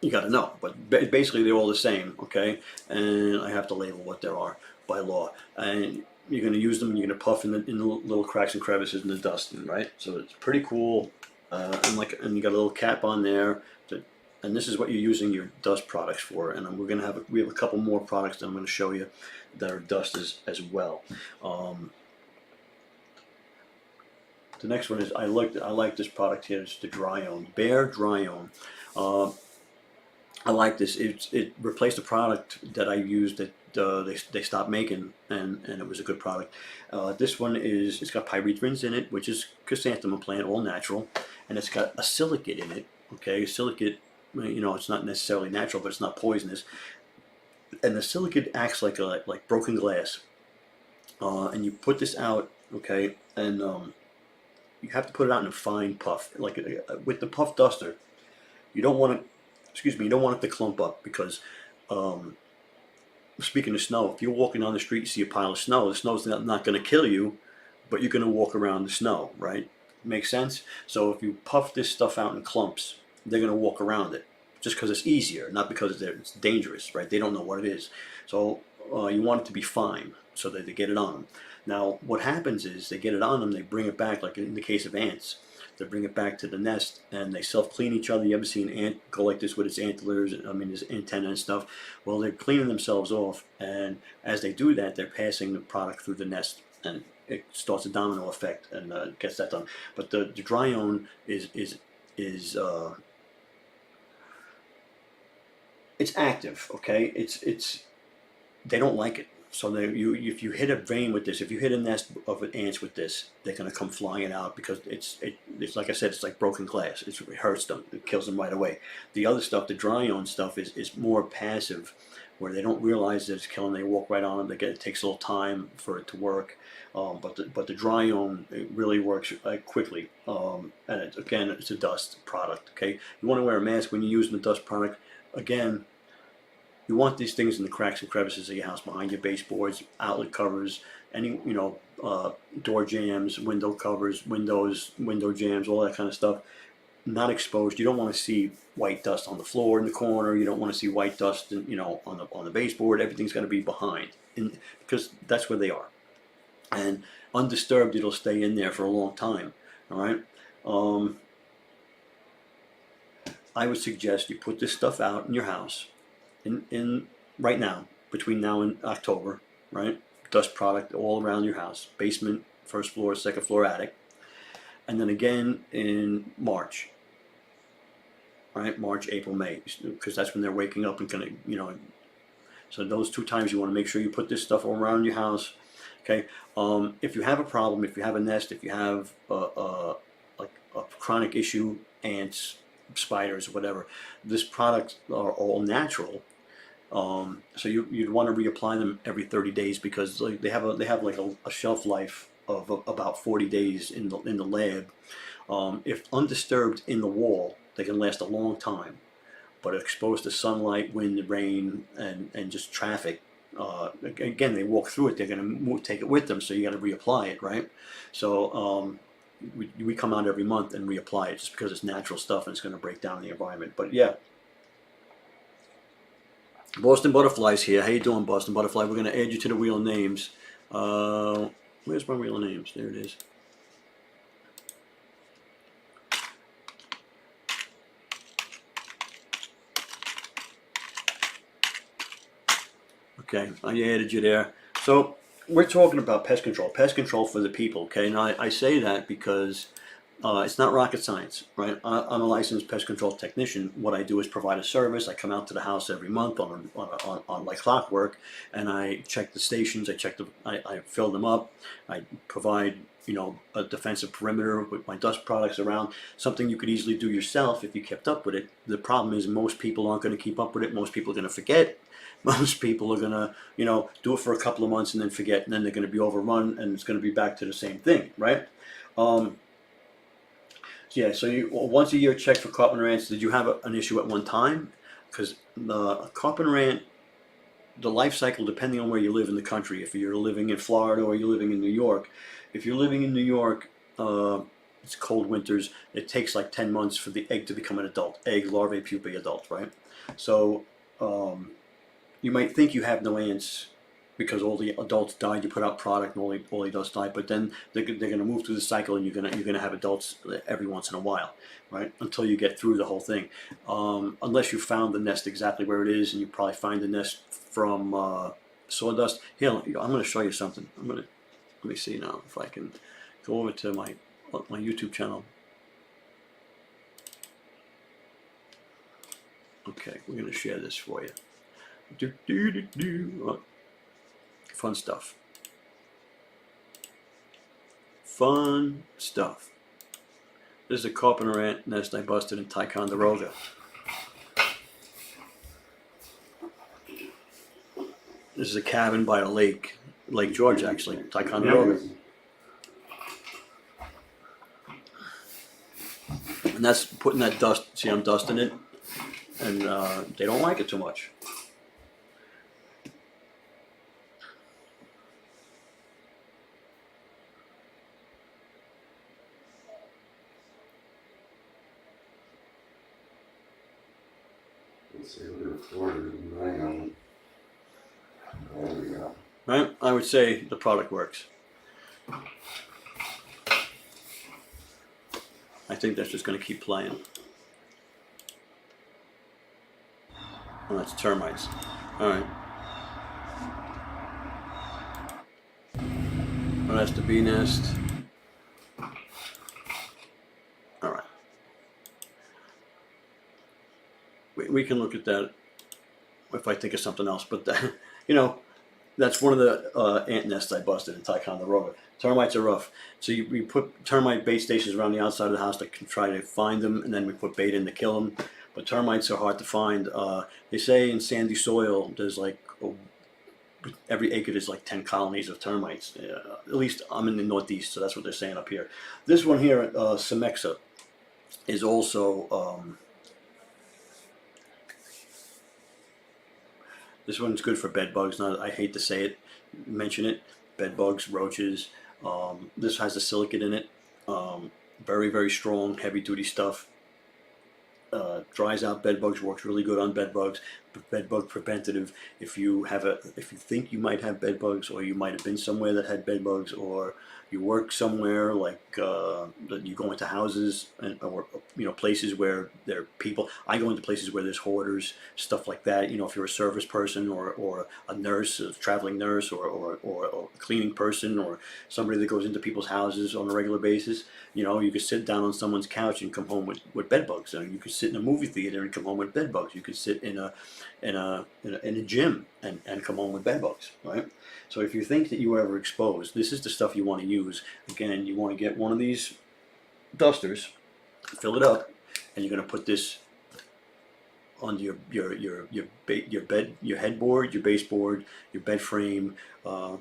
you got to know, but basically they're all the same, okay? And I have to label what there are by law. And you're going to use them, and you're going to puff in the little cracks and crevices in the dusting, right? So it's pretty cool. And you got a little cap on there. And this is what you're using your dust products for. And we have a couple more products that I'm going to show you that are dust as well. The next one is I like this product here. It's the Dry Own Bare Dry Own. I like this. It replaced a product that I used that they stopped making, and it was a good product. This one it's got pyrethrin in it, which is chrysanthemum plant, all natural, and it's got a silicate in it. Okay, silicate, it's not necessarily natural, but it's not poisonous. And the silicate acts like broken glass. And you put this out, okay, and you have to put it out in a fine puff, like with the puff duster. You don't want to you don't want it to clump up because, speaking of snow, if you're walking down the street, you see a pile of snow, the snow's not going to kill you, but you're going to walk around the snow, right? Makes sense? So if you puff this stuff out in clumps, they're going to walk around it just because it's easier, not because it's dangerous, right? They don't know what it is. So you want it to be fine so that they get it on them. Now, what happens is they get it on them, they bring it back, like in the case of ants. They bring it back to the nest and they self-clean each other. You ever see an ant go like this with its antlers, his antenna and stuff? Well, they're cleaning themselves off, and as they do that, they're passing the product through the nest, and it starts a domino effect and gets that done. But the Dry Own is it's active, okay? It's they don't like it. So if you hit a vein with this, if you hit a nest of ants with this, they're going to come flying out because it's like I said, it's like broken glass. It hurts them. It kills them right away. The other stuff, the Dry Own stuff, is more passive, where they don't realize that it's killing. They walk right on them. It takes a little time for it to work. But the Dry Own, it really works quickly. And it's a dust product. Okay, you want to wear a mask when you're using the dust product. Again, you want these things in the cracks and crevices of your house, behind your baseboards, outlet covers, any door jambs, window covers, window jambs, all that kind of stuff. Not exposed. You don't want to see white dust on the floor in the corner. You don't want to see white dust, on the baseboard. Everything's got to be behind, because that's where they are. And undisturbed, it'll stay in there for a long time. All right. I would suggest you put this stuff out in your house. In right now, between now and October, right? Dust product all around your house, basement, first floor, second floor, attic, and then again in March, right? March, April, May, because that's when they're waking up and gonna. So those 2 times you want to make sure you put this stuff all around your house. Okay. If you have a problem, if you have a nest, if you have like a chronic issue, ants, spiders, whatever, this product are all natural. So you'd want to reapply them every 30 days because they have like a shelf life of about 40 days in the lab. If undisturbed in the wall, they can last a long time, but exposed to sunlight, wind, rain, and just traffic, again, they walk through it, they're going to take it with them, so you got to reapply it, right? So we come out every month and reapply it just because it's natural stuff and it's going to break down the environment. But yeah, Boston Butterflies here. How you doing, Boston Butterfly? We're going to add you to the wheel of names. Where's my wheel of names? There it is. Okay, I added you there. So we're talking about pest control for the people. Okay, now I say that because It's not rocket science, right? I'm a licensed pest control technician. What I do is provide a service. I come out to the house every month on like clockwork, and I check the stations. I fill them up. I provide, a defensive perimeter with my dust products around. Something you could easily do yourself if you kept up with it. The problem is most people aren't going to keep up with it. Most people are going to forget. Most people are going to, do it for a couple of months and then forget, and then they're going to be overrun, and it's going to be back to the same thing, right? Yeah, so you once a year check for carpenter ants. Did you have an issue at one time? Because the carpenter ant, the life cycle, depending on where you live in the country, if you're living in Florida or you're living in New York, if you're living in New York, it's cold winters. It takes like 10 months for the egg to become an adult. Egg, larvae, pupae, adult, right? So you might think you have no ants because all the adults died. You put out product and all the adults died, but then they're going to move through the cycle, and you're going to have adults every once in a while, right? Until you get through the whole thing, unless you found the nest exactly where it is, and you probably find the nest from sawdust. Here, I'm going to show you something. Let me see now if I can go over to my YouTube channel. Okay, we're going to share this for you. Fun stuff. Fun stuff. This is a carpenter ant nest I busted in Ticonderoga. This is a cabin by a lake, Lake George, actually, Ticonderoga. And that's putting that dust. See, I'm dusting it, and they don't like it too much. Right? I would say the product works. I think that's just going to keep playing. Oh, that's termites. All right. Oh, that's the bee nest. All right. We can look at that if I think of something else, but that, that's one of the ant nests I busted in Ticonderoga. Termites are rough, so we put termite bait stations around the outside of the house to try to find them, and then we put bait in to kill them. But termites are hard to find. They say in sandy soil there's like every acre there's like 10 colonies of termites. At least I'm in the Northeast, so that's what they're saying up here. This one here, Semexa, is also. This one's good for bed bugs. I hate to say it, mention it. Bed bugs, roaches. This has a silicate in it. Very, very strong, heavy duty stuff. Dries out bed bugs, works really good on bed bugs. Bed bug preventative. If you think you might have bed bugs, or you might have been somewhere that had bed bugs, or you work somewhere like that you go into houses or places where there are people. I go into places where there's hoarders, stuff like that. If you're a service person or a nurse, a traveling nurse, or a cleaning person, or somebody that goes into people's houses on a regular basis, you could sit down on someone's couch and come home with bed bugs. You could sit in a movie theater and come home with bed bugs. You could sit in a gym and come home with bed bugs, right? So if you think that you were ever exposed, this is the stuff you want to use. Again, you want to get one of these dusters, fill it up, and you're going to put this on your headboard, your baseboard, your bed frame. I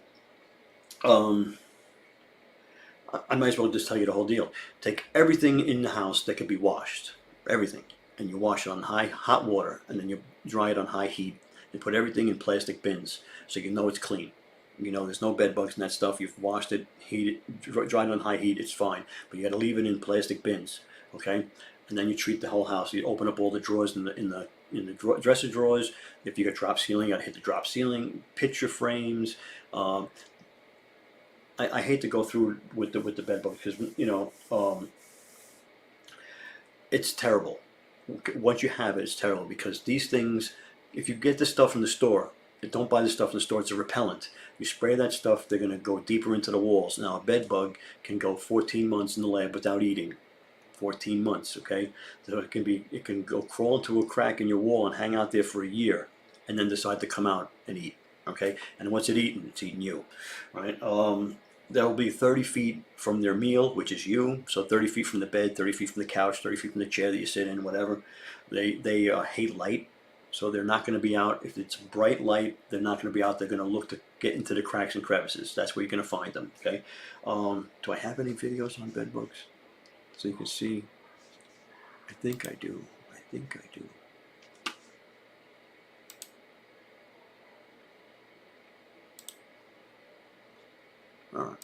might as well just tell you the whole deal. Take everything in the house that could be washed, everything, and you wash it on hot water, and then you dry it on high heat, and put everything in plastic bins so you know it's clean. There's no bed bugs in that stuff. You've washed it, heated, dried it on high heat. It's fine, but you got to leave it in plastic bins, okay? And then you treat the whole house. You open up all the drawers in the dresser drawers. If you got drop ceiling, you got to hit the drop ceiling. Picture frames. I hate to go through with the bed bug because it's terrible. Once you have it, it's terrible because these things. If you get this stuff from the store, don't buy the stuff in the store. It's a repellent. You spray that stuff, they're going to go deeper into the walls. Now, a bed bug can go 14 months in the lab without eating. 14 months, okay? So it can go crawl into a crack in your wall and hang out there for a year, and then decide to come out and eat, okay? And what's it eating? It's eating you, right? They'll be 30 feet from their meal, which is you. So 30 feet from the bed, 30 feet from the couch, 30 feet from the chair that you sit in, whatever. They hate light, so they're not going to be out. If it's bright light, they're not going to be out. They're going to look to get into the cracks and crevices. That's where you're going to find them, okay? Do I have any videos on bed bugs? So you can see. I think I do. I think I do. All right.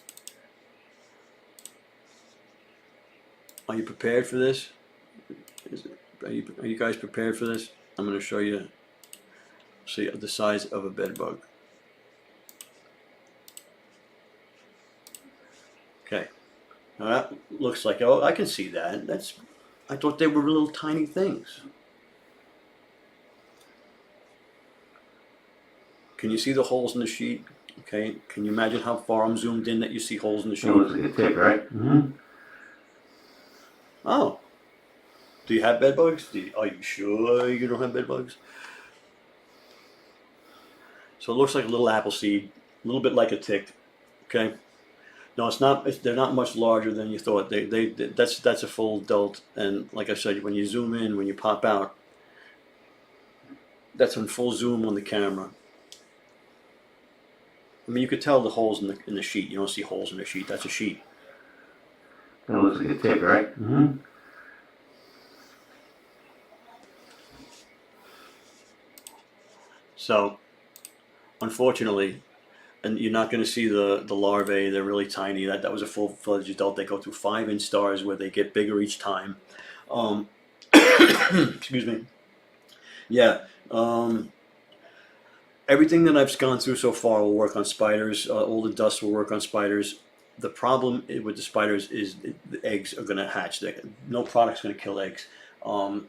Are you prepared for this? Are you guys prepared for this? I'm going to show you. See the size of a bed bug. Okay. Now that looks like, oh, I can see that. I thought they were little tiny things. Can you see the holes in the sheet? Okay. Can you imagine how far I'm zoomed in that you see holes in the sheet? It looks like a tick, right? Mm-hmm. Oh. Do you have bed bugs? Are you sure you don't have bed bugs? So it looks like a little apple seed, a little bit like a tick. Okay. No, it's not. They're not much larger than you thought. That's a full adult. And like I said, when you zoom in, when you pop out, that's in full zoom on the camera. I mean, you could tell the holes in the sheet. You don't see holes in the sheet. That's a sheet. It looks like a tick, right? Mm-hmm. So, unfortunately, and you're not going to see the larvae. They're really tiny. That was a full-fledged adult. They go through 5-inch stars where they get bigger each time. Excuse me. Yeah. Everything that I've gone through so far will work on spiders. All the dust will work on spiders. The problem with the spiders is the eggs are going to hatch. No product's going to kill eggs. So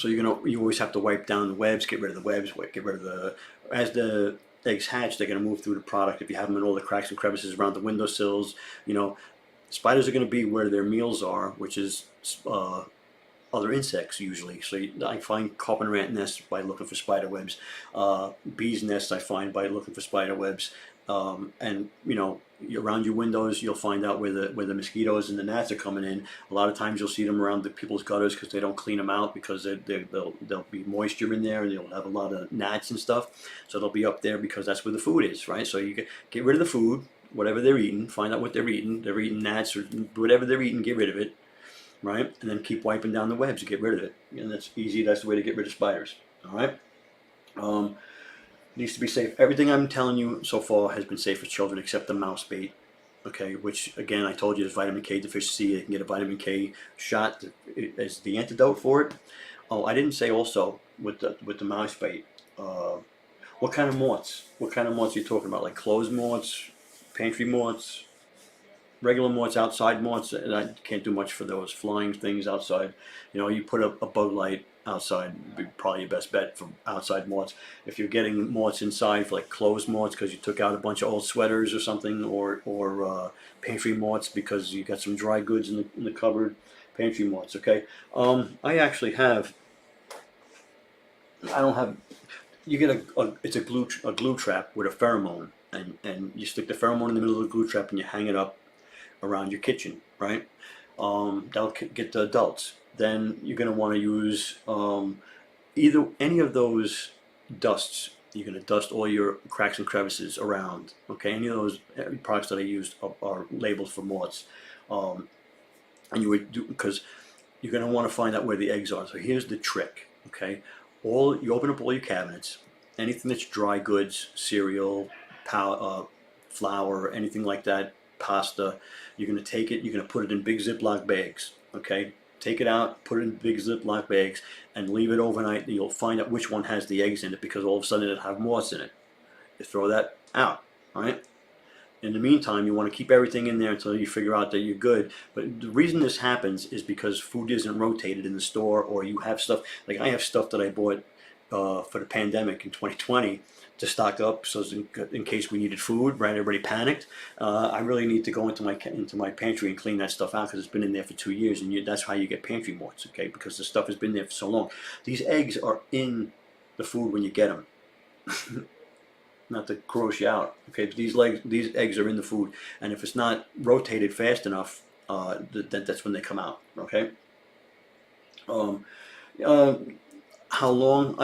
you always have to wipe down the webs, get rid of the webs, get rid of as the eggs hatch, they're going to move through the product. If you have them in all the cracks and crevices around the windowsills, spiders are going to be where their meals are, which is other insects usually. So I find carpenter ant nests by looking for spider webs. Bees nests I find by looking for spider webs. And around your windows you'll find out where the mosquitoes and the gnats are coming in. A lot of times you'll see them around the people's gutters because they don't clean them out, because there'll be moisture in there and you'll have a lot of gnats and stuff. So they'll be up there because that's where the food is, right? So you get rid of the food, whatever they're eating, find out what they're eating. They're eating gnats or whatever they're eating, get rid of it, right? And then keep wiping down the webs to get rid of it. And that's easy. That's the way to get rid of spiders. All right. Needs to be safe. Everything I'm telling you so far has been safe for children except the mouse bait. Okay, which again I told you is vitamin K deficiency. They can get a vitamin K shot as the antidote for it. Oh, I didn't say also with the mouse bait. What kind of moths? What kind of moths are you talking about? Like closed moths, pantry moths, regular moths, outside moths? And I can't do much for those flying things outside. You put a bug light outside would be probably your best bet for outside moths. If you're getting moths inside for like closed moths because you took out a bunch of old sweaters or something, or pantry moths because you got some dry goods in the cupboard, pantry moths. Okay. I actually have. I don't have. You get it's a glue trap with a pheromone, and you stick the pheromone in the middle of the glue trap and you hang it up around your kitchen, right? That'll get the adults. Then you're going to want to use any of those dusts. You're going to dust all your cracks and crevices around. Okay, any of those products that I used are labeled for moths, and you would do, because you're going to want to find out where the eggs are. So here's the trick. Okay, you open up all your cabinets. Anything that's dry goods, cereal, flour, anything like that, pasta. You're going to take it. You're going to put it in big Ziploc bags. Okay. Take it out, put it in big Ziploc bags, and leave it overnight. And you'll find out which one has the eggs in it, because all of a sudden it'll have moths in it. You throw that out, all right? In the meantime, you want to keep everything in there until you figure out that you're good. But the reason this happens is because food isn't rotated in the store, or you have stuff, like I have stuff that I bought for the pandemic in 2020 to stock up, so in case we needed food, right? Everybody panicked. I really need to go into my pantry and clean that stuff out because it's been in there for 2 years, and that's how you get pantry moths, okay? Because the stuff has been there for so long. These eggs are in the food when you get them. Not to gross you out, okay? But these eggs are in the food, and if it's not rotated fast enough, that's when they come out, okay? Um, uh, how long?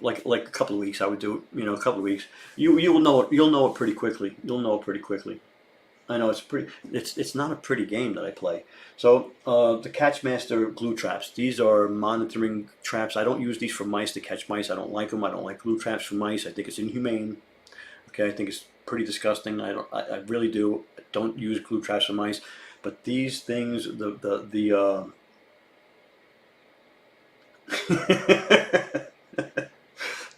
Like a couple of weeks. I would do it. A couple of weeks. You'll know it. You'll know it pretty quickly. You'll know it pretty quickly. I know it's pretty. It's not a pretty game that I play. So the Catchmaster glue traps. These are monitoring traps. I don't use these for mice to catch mice. I don't like them. I don't like glue traps for mice. I think it's inhumane. Okay, I think it's pretty disgusting. I really do. I don't use glue traps for mice. But these things, the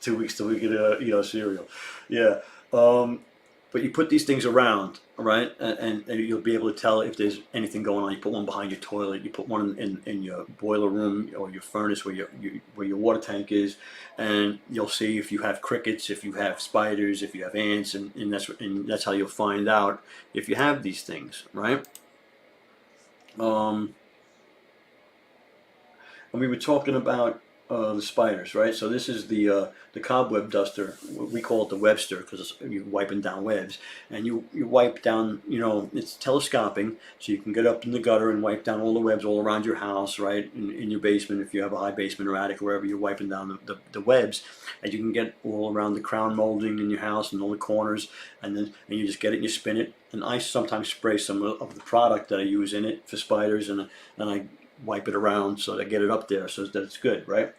2 weeks till we get cereal. Yeah. But you put these things around, right? And you'll be able to tell if there's anything going on. You put one behind your toilet. You put one in your boiler room or your furnace where your water tank is, and you'll see if you have crickets, if you have spiders, if you have ants, and that's how you'll find out if you have these things, right? And we were talking about the spiders, right? So this is the cobweb duster. We call it the Webster because you're wiping down webs, and you wipe down. It's telescoping, so you can get up in the gutter and wipe down all the webs all around your house, right? In your basement, if you have a high basement or attic, or wherever you're wiping down the webs, and you can get all around the crown molding in your house and all the corners, and you just get it and you spin it. And I sometimes spray some of the product that I use in it for spiders, and I wipe it around so that I get it up there so that it's good, right?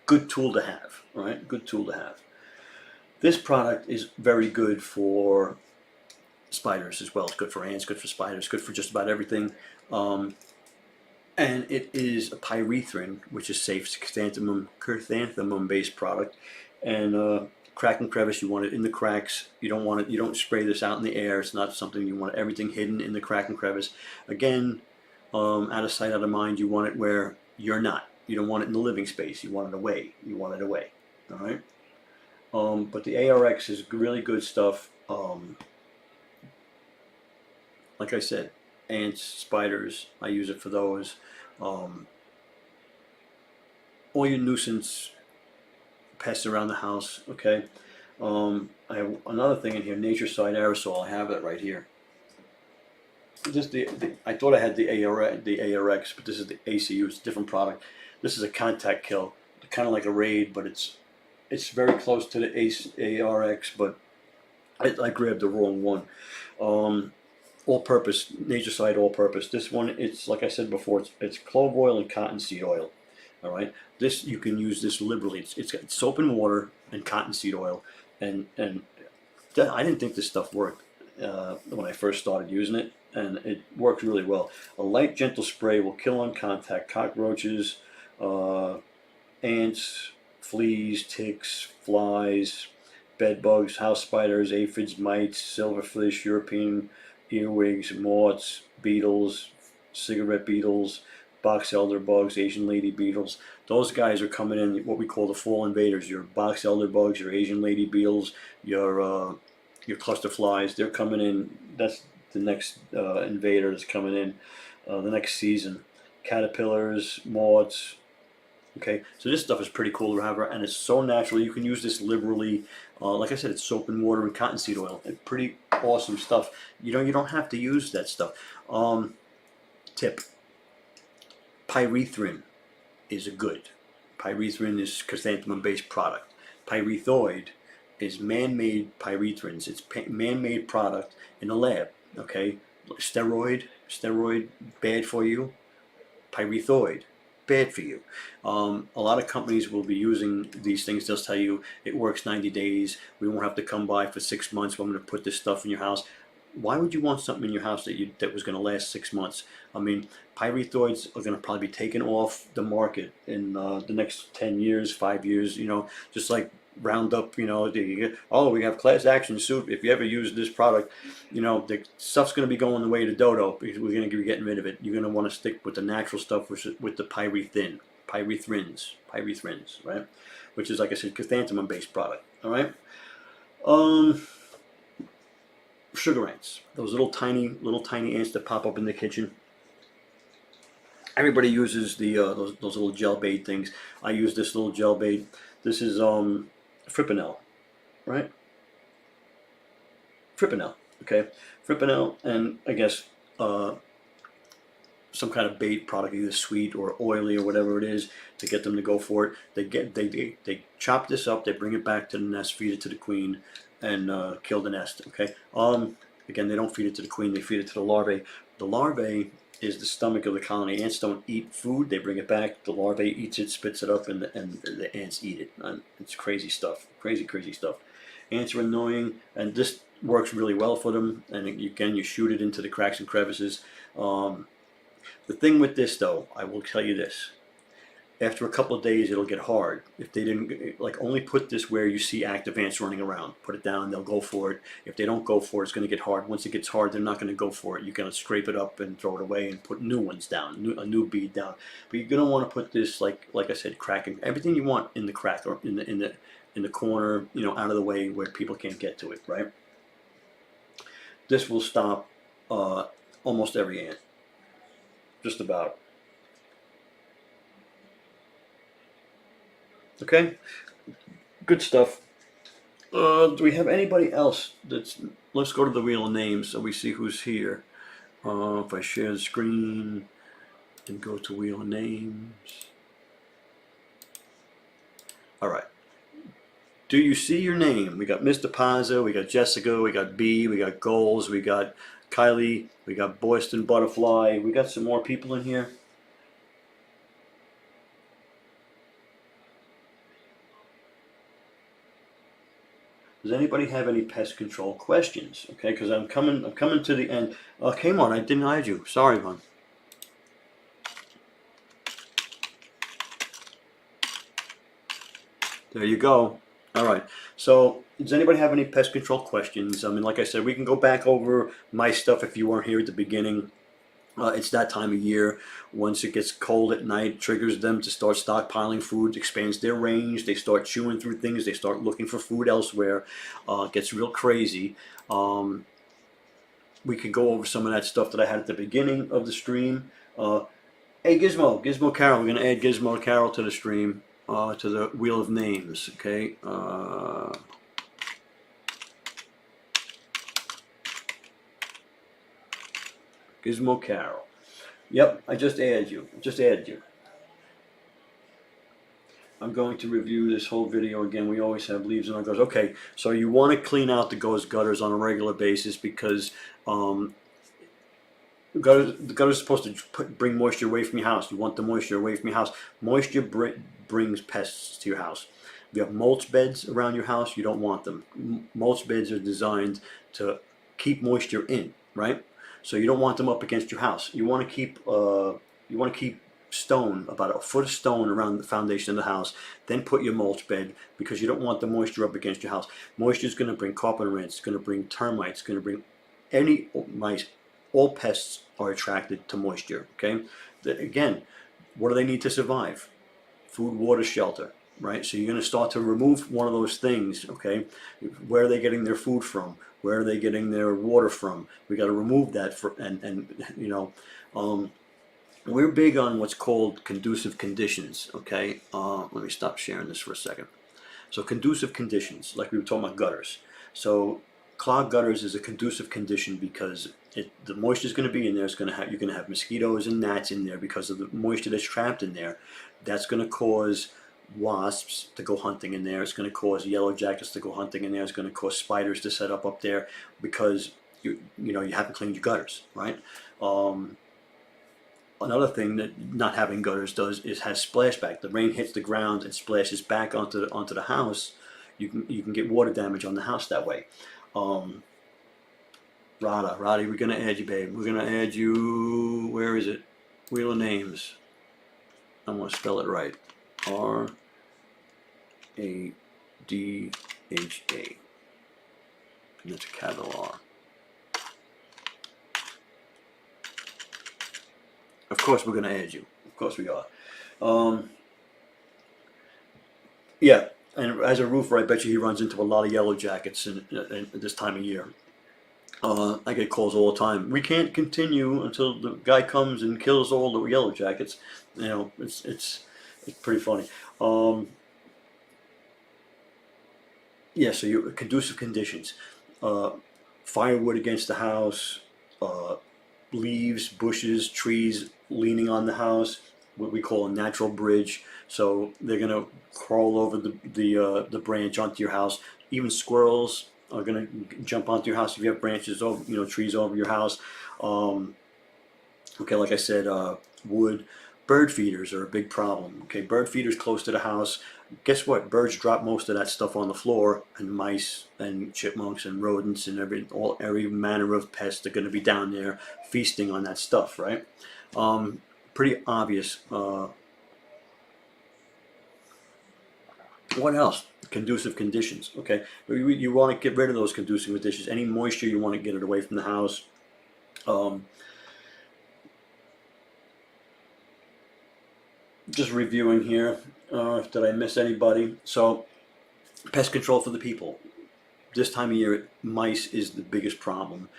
Good tool to have, right? Good tool to have. This product is very good for spiders as well. It's good for ants, good for spiders, good for just about everything. And it is a pyrethrin, which is safe, chrysanthemum based product. And crack and crevice, you want it in the cracks. You don't spray this out in the air. It's not something you want everything hidden in the crack and crevice. Again, out of sight, out of mind. You want it where you're not. You don't want it in the living space. You want it away. You want it away. All right. But the ARX is really good stuff. Like I said, ants, spiders. I use it for those. All your nuisance pests around the house. Okay. I have another thing in here. Nature Side aerosol. I have it right here. Just I thought I had the ARX, but this is the ACU. It's a different product. This is a contact kill, kind of like a Raid, but it's very close to the ARX, but I grabbed the wrong one. All-purpose, Nature Side all-purpose. This one, it's like I said before, it's clove oil and cottonseed oil. All right, this you can use this liberally. It's got soap and water and cottonseed oil, and I didn't think this stuff worked when I first started using it. And it works really well. A light, gentle spray will kill on contact cockroaches, ants, fleas, ticks, flies, bed bugs, house spiders, aphids, mites, silverfish, European earwigs, moths, beetles, cigarette beetles, box elder bugs, Asian lady beetles. Those guys are coming in, what we call the fall invaders. Your box elder bugs, your Asian lady beetles, your cluster flies. They're coming in. That's the next invader that's coming in, the next season. Caterpillars, moths. Okay, so this stuff is pretty cool to have, and it's so natural. You can use this liberally. Like I said, it's soap and water and cottonseed oil. It's pretty awesome stuff. You don't have to use that stuff. Tip: pyrethrin is a good. Pyrethrin is chrysanthemum-based product. Pyrethoid is man-made pyrethrins. It's man-made product in a lab. Okay, steroid, bad for you. Pyrethoid, bad for you. A lot of companies will be using these things. They'll tell you it works 90 days. We won't have to come by for 6 months. I'm going to put this stuff in your house. Why would you want something in your house that was going to last 6 months? I mean, pyrethoids are going to probably be taken off the market in the next 10 years, 5 years. Just like Roundup, we have class action suit. If you ever use this product, the stuff's going to be going the way to dodo because we're going to be getting rid of it. You're going to want to stick with the natural stuff, with the pyrethrin. pyrethrins, right? Which is, like I said, chrysanthemum-based product. All right. Um, Sugar ants, those little tiny ants that pop up in the kitchen. Everybody uses the those little gel bait things. I use this little gel bait. This is Fipronil, right? Fipronil, okay, Fipronil, and I guess uh, some kind of bait product, either sweet or oily or whatever it is, to get them to go for it. They chop this up, they bring it back to the nest, feed it to the queen, and kill the nest. Okay. Again, they don't feed it to the queen; they feed it to the larvae. The larvae is the stomach of the colony. Ants don't eat food; they bring it back. The larvae eats it, spits it up, and the ants eat it. And it's crazy stuff. Crazy stuff. Ants are annoying, and this works really well for them. And again, you shoot it into the cracks and crevices. The thing with this, though, I will tell you this. After a couple of days, it'll get hard. If they didn't, like, only put this where you see active ants running around. Put it down, they'll go for it. If they don't go for it, it's going to get hard. Once it gets hard, they're not going to go for it. You're going to scrape it up and throw it away and put new ones down, a new bead down. But you're going to want to put this, like I said, cracking everything you want in the crack or in the corner, out of the way where people can't get to it, right? This will stop almost every ant. Just about. Okay, good stuff. Do we have anybody else let's go to the wheel of names so we see who's here. If I share the screen and go to wheel of names. All right. Do you see your name? We got Mr. Pazzo, we got Jessica, we got B, we got Goals, we got Kylie, we got Boston Butterfly. We got some more people in here. Does anybody have any pest control questions? Okay, because I'm coming to the end. Came on, I didn't hide you. Sorry, hon. There you go. All right. So, does anybody have any pest control questions? I mean, like I said, we can go back over my stuff if you weren't here at the beginning. It's that time of year. Once it gets cold at night, triggers them to start stockpiling food, expands their range. They start chewing through things. They start looking for food elsewhere. It gets real crazy. We could go over some of that stuff that I had at the beginning of the stream. Hey, Gizmo Carol. We're going to add Gizmo Carol to the stream, to the Wheel of Names. Okay. Gizmo Carol. Yep, I just added you. I'm going to review this whole video again. We always have leaves in our gutters. Okay, so you want to clean out the gutters on a regular basis because the gutters are supposed to bring moisture away from your house. You want the moisture away from your house. Moisture brings pests to your house. If you have mulch beds around your house, you don't want them. Mulch beds are designed to keep moisture in, right? So you don't want them up against your house. You want to keep stone, about a foot of stone around the foundation of the house. Then put your mulch bed because you don't want the moisture up against your house. Moisture is going to bring carpenter ants. It's going to bring termites. It's going to bring any mice. All pests are attracted to moisture. Okay. Again, what do they need to survive? Food, water, shelter. Right. So you're going to start to remove one of those things. Okay. Where are they getting their food from? Where are they getting their water from? We got to remove that we're big on what's called conducive conditions. Okay, let me stop sharing this for a second. So conducive conditions, like we were talking about gutters. So clogged gutters is a conducive condition because the moisture is going to be in there. You're going to have mosquitoes and gnats in there because of the moisture that's trapped in there. That's going to cause wasps to go hunting in there. It's going to cause yellow jackets to go hunting in there. It's going to cause spiders to set up there because you haven't cleaned your gutters, right? Another thing that not having gutters does is has splashback. The rain hits the ground and splashes back onto the house. You can get water damage on the house that way. Roddy, we're gonna add you, babe. We're gonna add you. Where is it? Wheel of Names. I'm gonna spell it right. RADHA. And that's a capital R. Of course we're going to add you. Of course we are. Yeah, and as a roofer, I bet you he runs into a lot of yellow jackets in this time of year. I get calls all the time. We can't continue until the guy comes and kills all the yellow jackets. You know, it's pretty funny. Um, yeah, so you conducive conditions, uh, firewood against the house, uh, leaves, bushes, trees leaning on the house, what we call a natural bridge. So they're gonna crawl over the branch onto your house. Even squirrels are gonna jump onto your house if you have branches over, trees over your house. Um, okay, like I said, wood. Bird feeders are a big problem. Okay, bird feeders close to the house. Guess what? Birds drop most of that stuff on the floor, and mice and chipmunks and rodents and every manner of pests are going to be down there feasting on that stuff, right? Um, Pretty obvious. What else? Conducive conditions. Okay, you want to get rid of those conducive conditions. Any moisture, you want to get it away from the house. Um, just reviewing here. Did I miss anybody? So, pest control for the people. This time of year, mice is the biggest problem.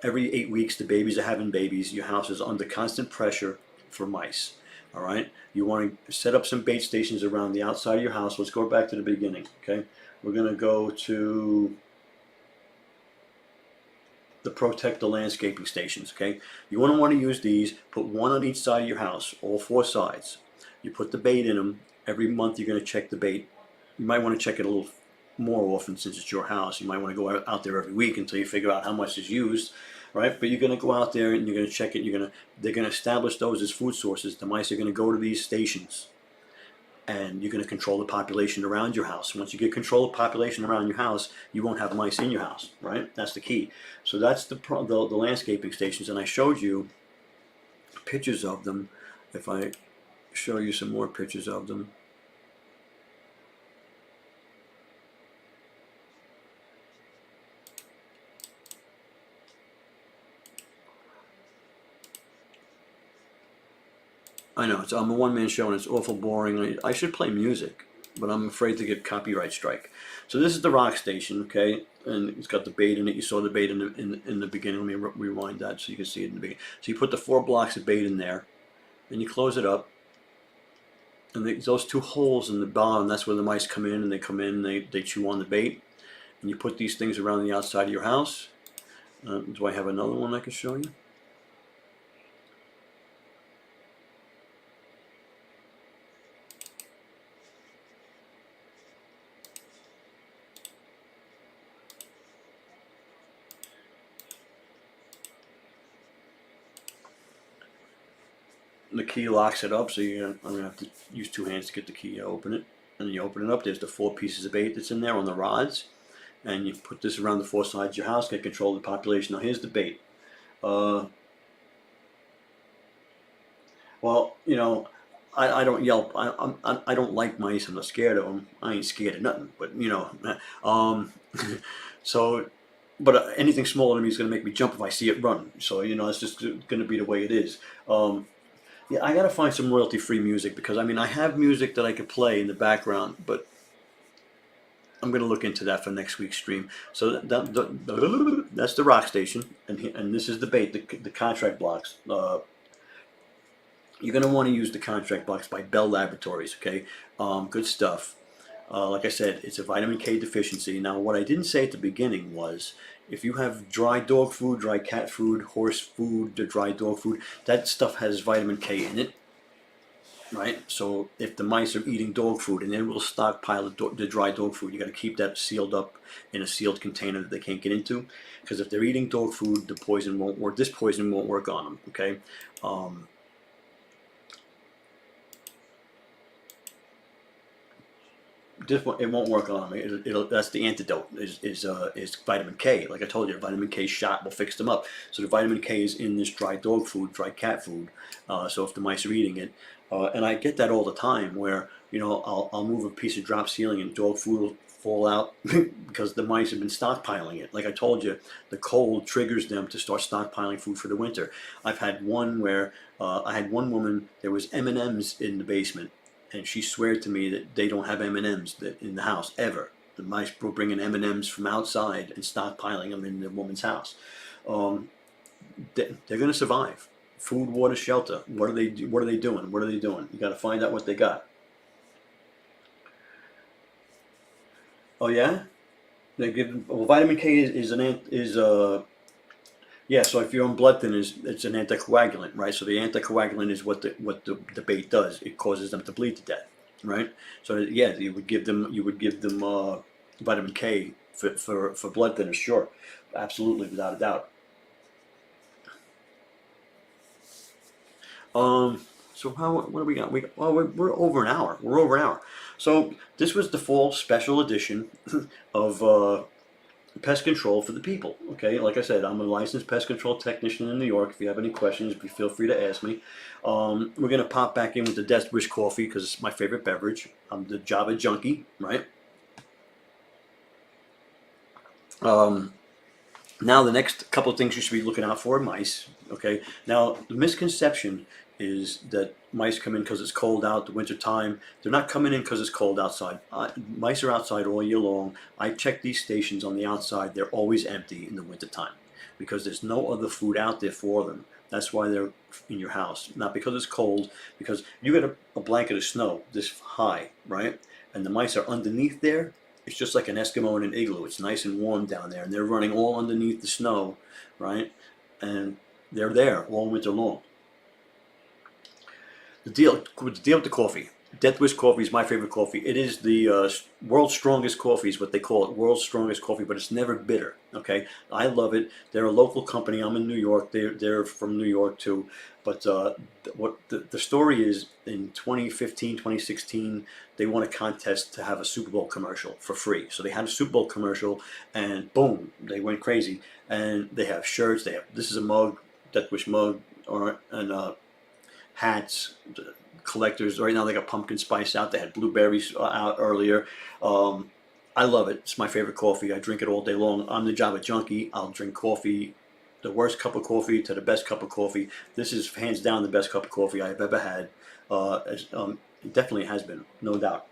Every 8 weeks, the babies are having babies. Your house is under constant pressure for mice. All right. You want to set up some bait stations around the outside of your house. Let's go back to the beginning. Okay. We're gonna go to the protect the landscaping stations. Okay. You want to use these. Put one on each side of your house, all four sides. You put the bait in them. Every month, you're going to check the bait. You might want to check it a little more often since it's your house. You might want to go out there every week until you figure out how much is used, right? But you're going to go out there and you're going to check it. They're going to establish those as food sources. The mice are going to go to these stations, and you're going to control the population around your house. Once you get control of population around your house, you won't have mice in your house, right? That's the key. So that's the landscaping stations, and I showed you pictures of them. If I show you some more pictures of them. I know I'm a one-man show and it's awful boring. I should play music, but I'm afraid to get copyright strike. So this is the rock station, okay, and it's got the bait in it. You saw the bait in the beginning. Let me rewind that so you can see it in the beginning. So you put the 4 blocks of bait in there, and you close it up. And those 2 holes in the bottom, that's where the mice come in, and they chew on the bait. And you put these things around the outside of your house. Do I have another one I can show you? The key locks it up, so I'm gonna have to use 2 hands to get the key to open it. And then you open it up. There's the 4 pieces of bait that's in there on the rods, and you put this around the 4 sides of your house. Get control of the population. Now here's the bait. Well, I don't yelp. I don't like mice. I'm not scared of them. I ain't scared of nothing. But um, so, but anything smaller than me is gonna make me jump if I see it run. So it's just gonna be the way it is. Yeah, I gotta find some royalty-free music because I have music that I could play in the background, but I'm gonna look into that for next week's stream. So that's the rock station, and this is the bait, the contract blocks. You're gonna want to use the contract blocks by Bell Laboratories. Okay, good stuff. Like I said, it's a vitamin K deficiency. Now, what I didn't say at the beginning was if you have dry dog food, dry cat food, horse food, the dry dog food, that stuff has vitamin K in it, right? So if the mice are eating dog food and they will stockpile the dry dog food, you got to keep that sealed up in a sealed container that they can't get into. Because if they're eating dog food, the poison won't work. This poison won't work on them. Okay. It won't work on them. That's the antidote is vitamin K. Like I told you, a vitamin K shot will fix them up. So the vitamin K is in this dry dog food, dry cat food. So if the mice are eating it, and I get that all the time, where I'll move a piece of drop ceiling and dog food will fall out because the mice have been stockpiling it. Like I told you, the cold triggers them to start stockpiling food for the winter. I've had one where I had one woman. There was M&Ms in the basement. and she swears to me that they don't have M&Ms in the house ever. The mice will bring in M&Ms from outside and stockpiling them in the woman's house. They're going to survive. Food, water, shelter. What are they doing? What are they doing? You got to find out what they got. Oh yeah, they give. Well, vitamin K yeah. So if you're on blood thinners, it's an anticoagulant, right? So the anticoagulant is what the bait does. It causes them to bleed to death, right? So yeah, you would give them vitamin K for blood thinners, sure, absolutely, without a doubt. So what do we got? We're over an hour. We're over an hour. So this was the fall special edition of pest control for the people. Okay, like I said, I'm a licensed pest control technician in New York. If you have any questions, feel free to ask me. We're gonna pop back in with the Death Wish coffee because it's my favorite beverage. I'm the Java junkie, right? Now the next couple of things you should be looking out for are mice. Okay. Now the misconception is that mice come in because it's cold out the winter time. They're not coming in because it's cold outside. Mice are outside all year long. I check these stations on the outside. They're always empty in the winter time because there's no other food out there for them. That's why they're in your house. Not because it's cold, because you get a blanket of snow this high, right? And the mice are underneath there. It's just like an Eskimo in an igloo. It's nice and warm down there, and they're running all underneath the snow, right? And they're there all winter long. The deal with the coffee. Death Wish coffee is my favorite coffee. It is the world's strongest coffee, is what they call it. World's strongest coffee, but it's never bitter. Okay, I love it. They're a local company. I'm in New York. They're from New York too. But what the story is, in 2015, 2016, they won a contest to have a Super Bowl commercial for free. So they had a Super Bowl commercial, and boom, they went crazy. And they have shirts. This is a mug, Death Wish mug, and hats. Collectors right now, they got pumpkin spice out. They had blueberries out earlier. I love it. It's my favorite coffee. I drink it all day long. I'm the Java junkie. I'll drink coffee, the worst cup of coffee to the best cup of coffee. This is hands down the best cup of coffee I've ever had. It definitely has been, no doubt.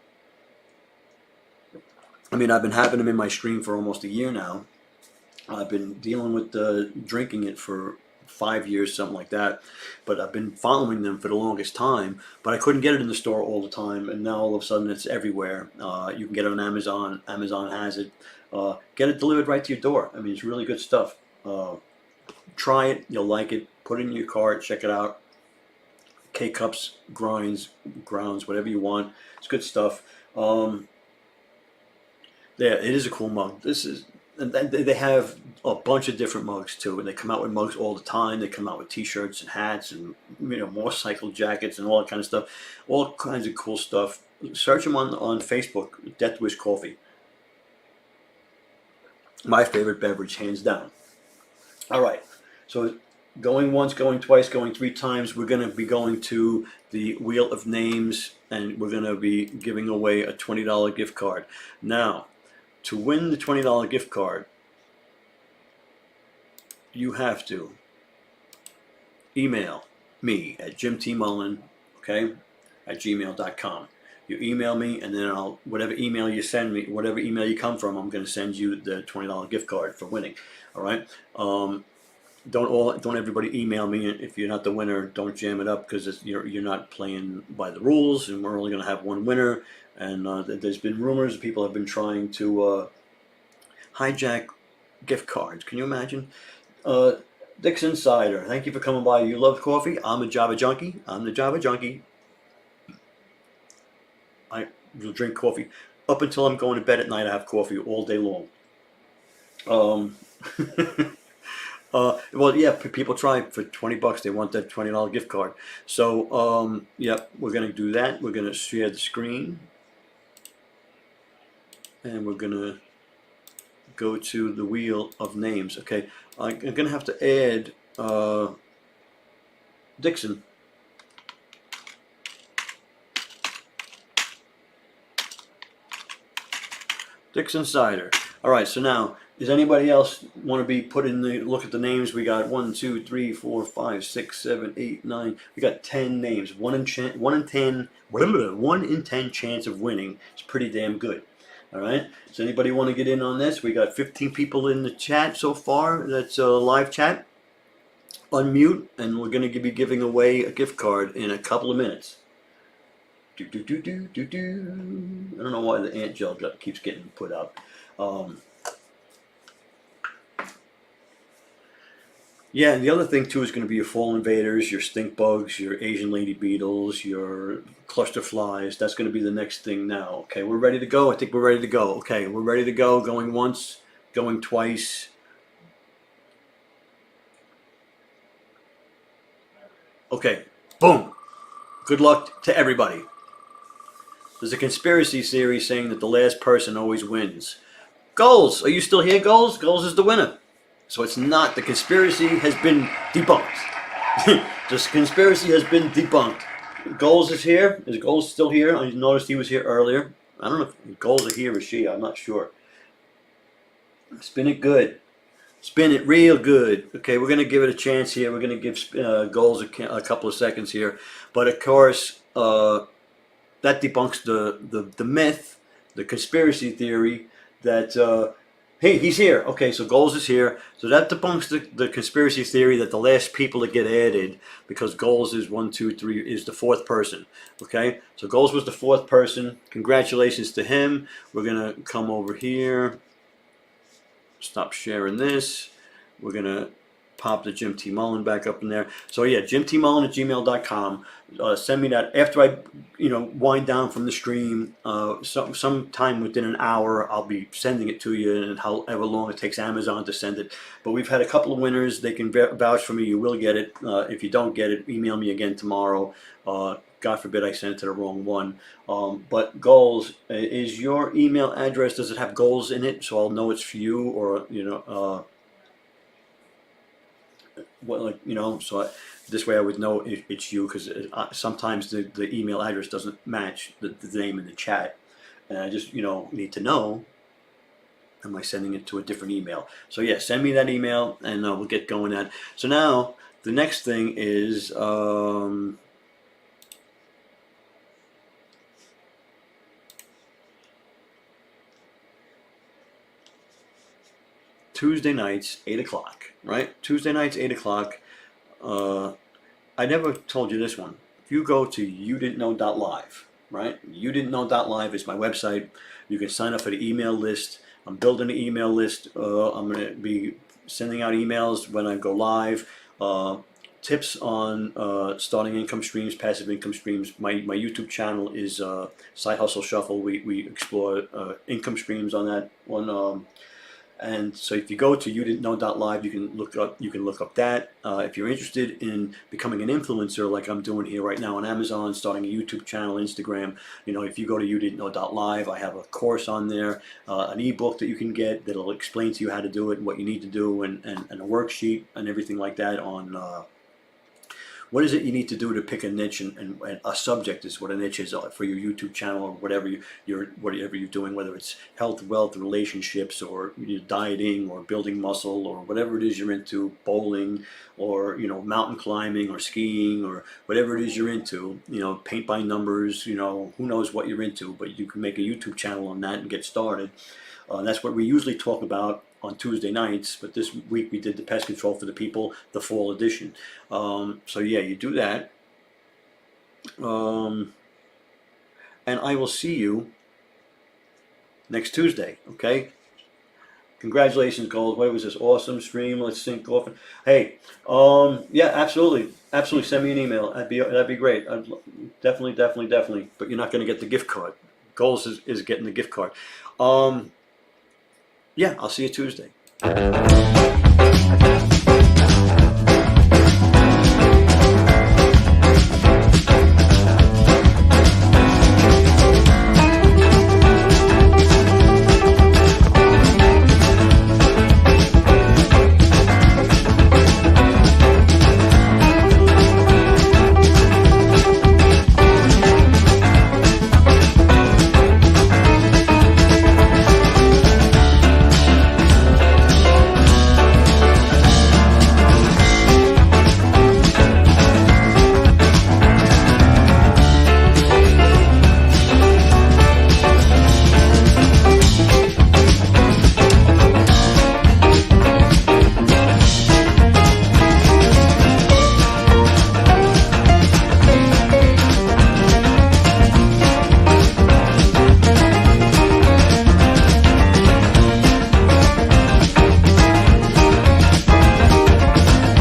I mean, I've been having them in my stream for almost a year now. I've been dealing with drinking it for 5 years, something like that. But I've been following them for the longest time. But I couldn't get it in the store all the time, and now all of a sudden it's everywhere. You can get it on Amazon. Amazon has it. Get it delivered right to your door. I mean, it's really good stuff. Try it. You'll like it. Put it in your cart. Check it out. K-cups, grounds, whatever you want. It's good stuff. Yeah, it is a cool mug. And they have a bunch of different mugs too, and they come out with mugs all the time. They come out with T-shirts and hats and motorcycle jackets and all that kind of stuff, all kinds of cool stuff. Search them on Facebook, Death Wish Coffee. My favorite beverage, hands down. All right, so going once, going twice, going three times. We're going to be going to the Wheel of Names, and we're going to be giving away a $20 gift card. Now, to win the $20 gift card, you have to email me at jimtmullen, okay, at gmail.com. You email me, and then whatever email you send me, whatever email you come from, I'm going to send you the $20 gift card for winning. All right. Don't everybody email me if you're not the winner. Don't jam it up, because you're not playing by the rules, and we're only going to have one winner. And there's been rumors people have been trying to hijack gift cards. Can you imagine? Dixon Cider, thank you for coming by. You love coffee. I'm a Java junkie. I'm the Java junkie. I will drink coffee up until I'm going to bed at night. I have coffee all day long. Well, yeah, people try for $20. They want that $20 gift card. So, yeah, we're gonna do that. We're gonna share the screen, and we're gonna go to the Wheel of Names. Okay, I'm gonna have to add Dixon. Dixon Cider. All right, so now Does anybody else want to be put in the look at the names? We got 1, 2, 3, 4, 5, 6, 7, 8, 9. We got 10 names. 1 in 10 chance of winning. It's pretty damn good. All right. Does anybody want to get in on this? We got 15 people in the chat so far. That's a live chat. Unmute, and we're going to be giving away a gift card in a couple of minutes. I don't know why the ant gel keeps getting put up. Yeah, and the other thing too is going to be your fall invaders, your stink bugs, your Asian lady beetles, your cluster flies. That's going to be the next thing now. Okay, we're ready to go. I think we're ready to go. Okay, we're ready to go. Going once, going twice. Okay, boom. Good luck to everybody. There's a conspiracy theory saying that the last person always wins. Goals, are you still here, Goals? Goals is the winner. So it's not. The conspiracy has been debunked. This conspiracy has been debunked. Goals is here. Is Goals still here? I noticed he was here earlier. I don't know if Goals are here or she. I'm not sure. Spin it good. Spin it real good. Okay, we're going to give it a chance here. We're going to give Goals a couple of seconds here. But of course, that debunks the myth, the conspiracy theory that... hey, he's here. Okay, so Goals is here. So that debunks the conspiracy theory that the last people to get added, because Goals is 1, 2, 3, is the fourth person. Okay, so Goals was the fourth person. Congratulations to him. We're going to come over here. Stop sharing this. We're going to pop the Jim T. Mullen back up in there. So yeah, jimtmullen@gmail.com. Send me that after I, wind down from the stream. Sometime within an hour, I'll be sending it to you, and however long it takes Amazon to send it. But we've had a couple of winners. They can vouch for me. You will get it. If you don't get it, email me again tomorrow. God forbid I sent it to the wrong one. But Goals, is your email address, does it have Goals in it, so I'll know it's for you, or so this way I would know it's you, because sometimes the email address doesn't match the name in the chat, and I just need to know, am I sending it to a different email? So yeah, send me that email, and we'll get going at. So now the next thing is Tuesday nights, 8 o'clock, right? Tuesday nights, 8 o'clock. I never told you this one. If you go to youdidn'tknow.live, right? youdidn'tknow.live is my website. You can sign up for the email list. I'm building an email list. I'm going to be sending out emails when I go live. Tips on starting income streams, passive income streams. My YouTube channel is Side Hustle Shuffle. We explore income streams on that one. And so if you go to youdidn'tknow.live, you can look up that. If you're interested in becoming an influencer like I'm doing here right now on Amazon, starting a YouTube channel, Instagram, if you go to youdidn'tknow.live, I have a course on there, an ebook that you can get that'll explain to you how to do it and what you need to do, and a worksheet and everything like that on what is it you need to do to pick a niche, and a subject is what a niche is for your YouTube channel, or whatever you're doing, whether it's health, wealth, relationships, or dieting, or building muscle, or whatever it is you're into, bowling, or mountain climbing, or skiing, or whatever it is you're into, paint by numbers, who knows what you're into, but you can make a YouTube channel on that and get started. That's what we usually talk about on Tuesday nights, but this week we did the pest control for the people, the fall edition. So yeah, you do that. And I will see you next Tuesday, okay? Congratulations, Gold. What was this awesome stream? Let's sync off. Hey, yeah, absolutely. Absolutely, send me an email. That'd be great. Definitely. But you're not going to get the gift card. Goals is getting the gift card. Yeah, I'll see you Tuesday.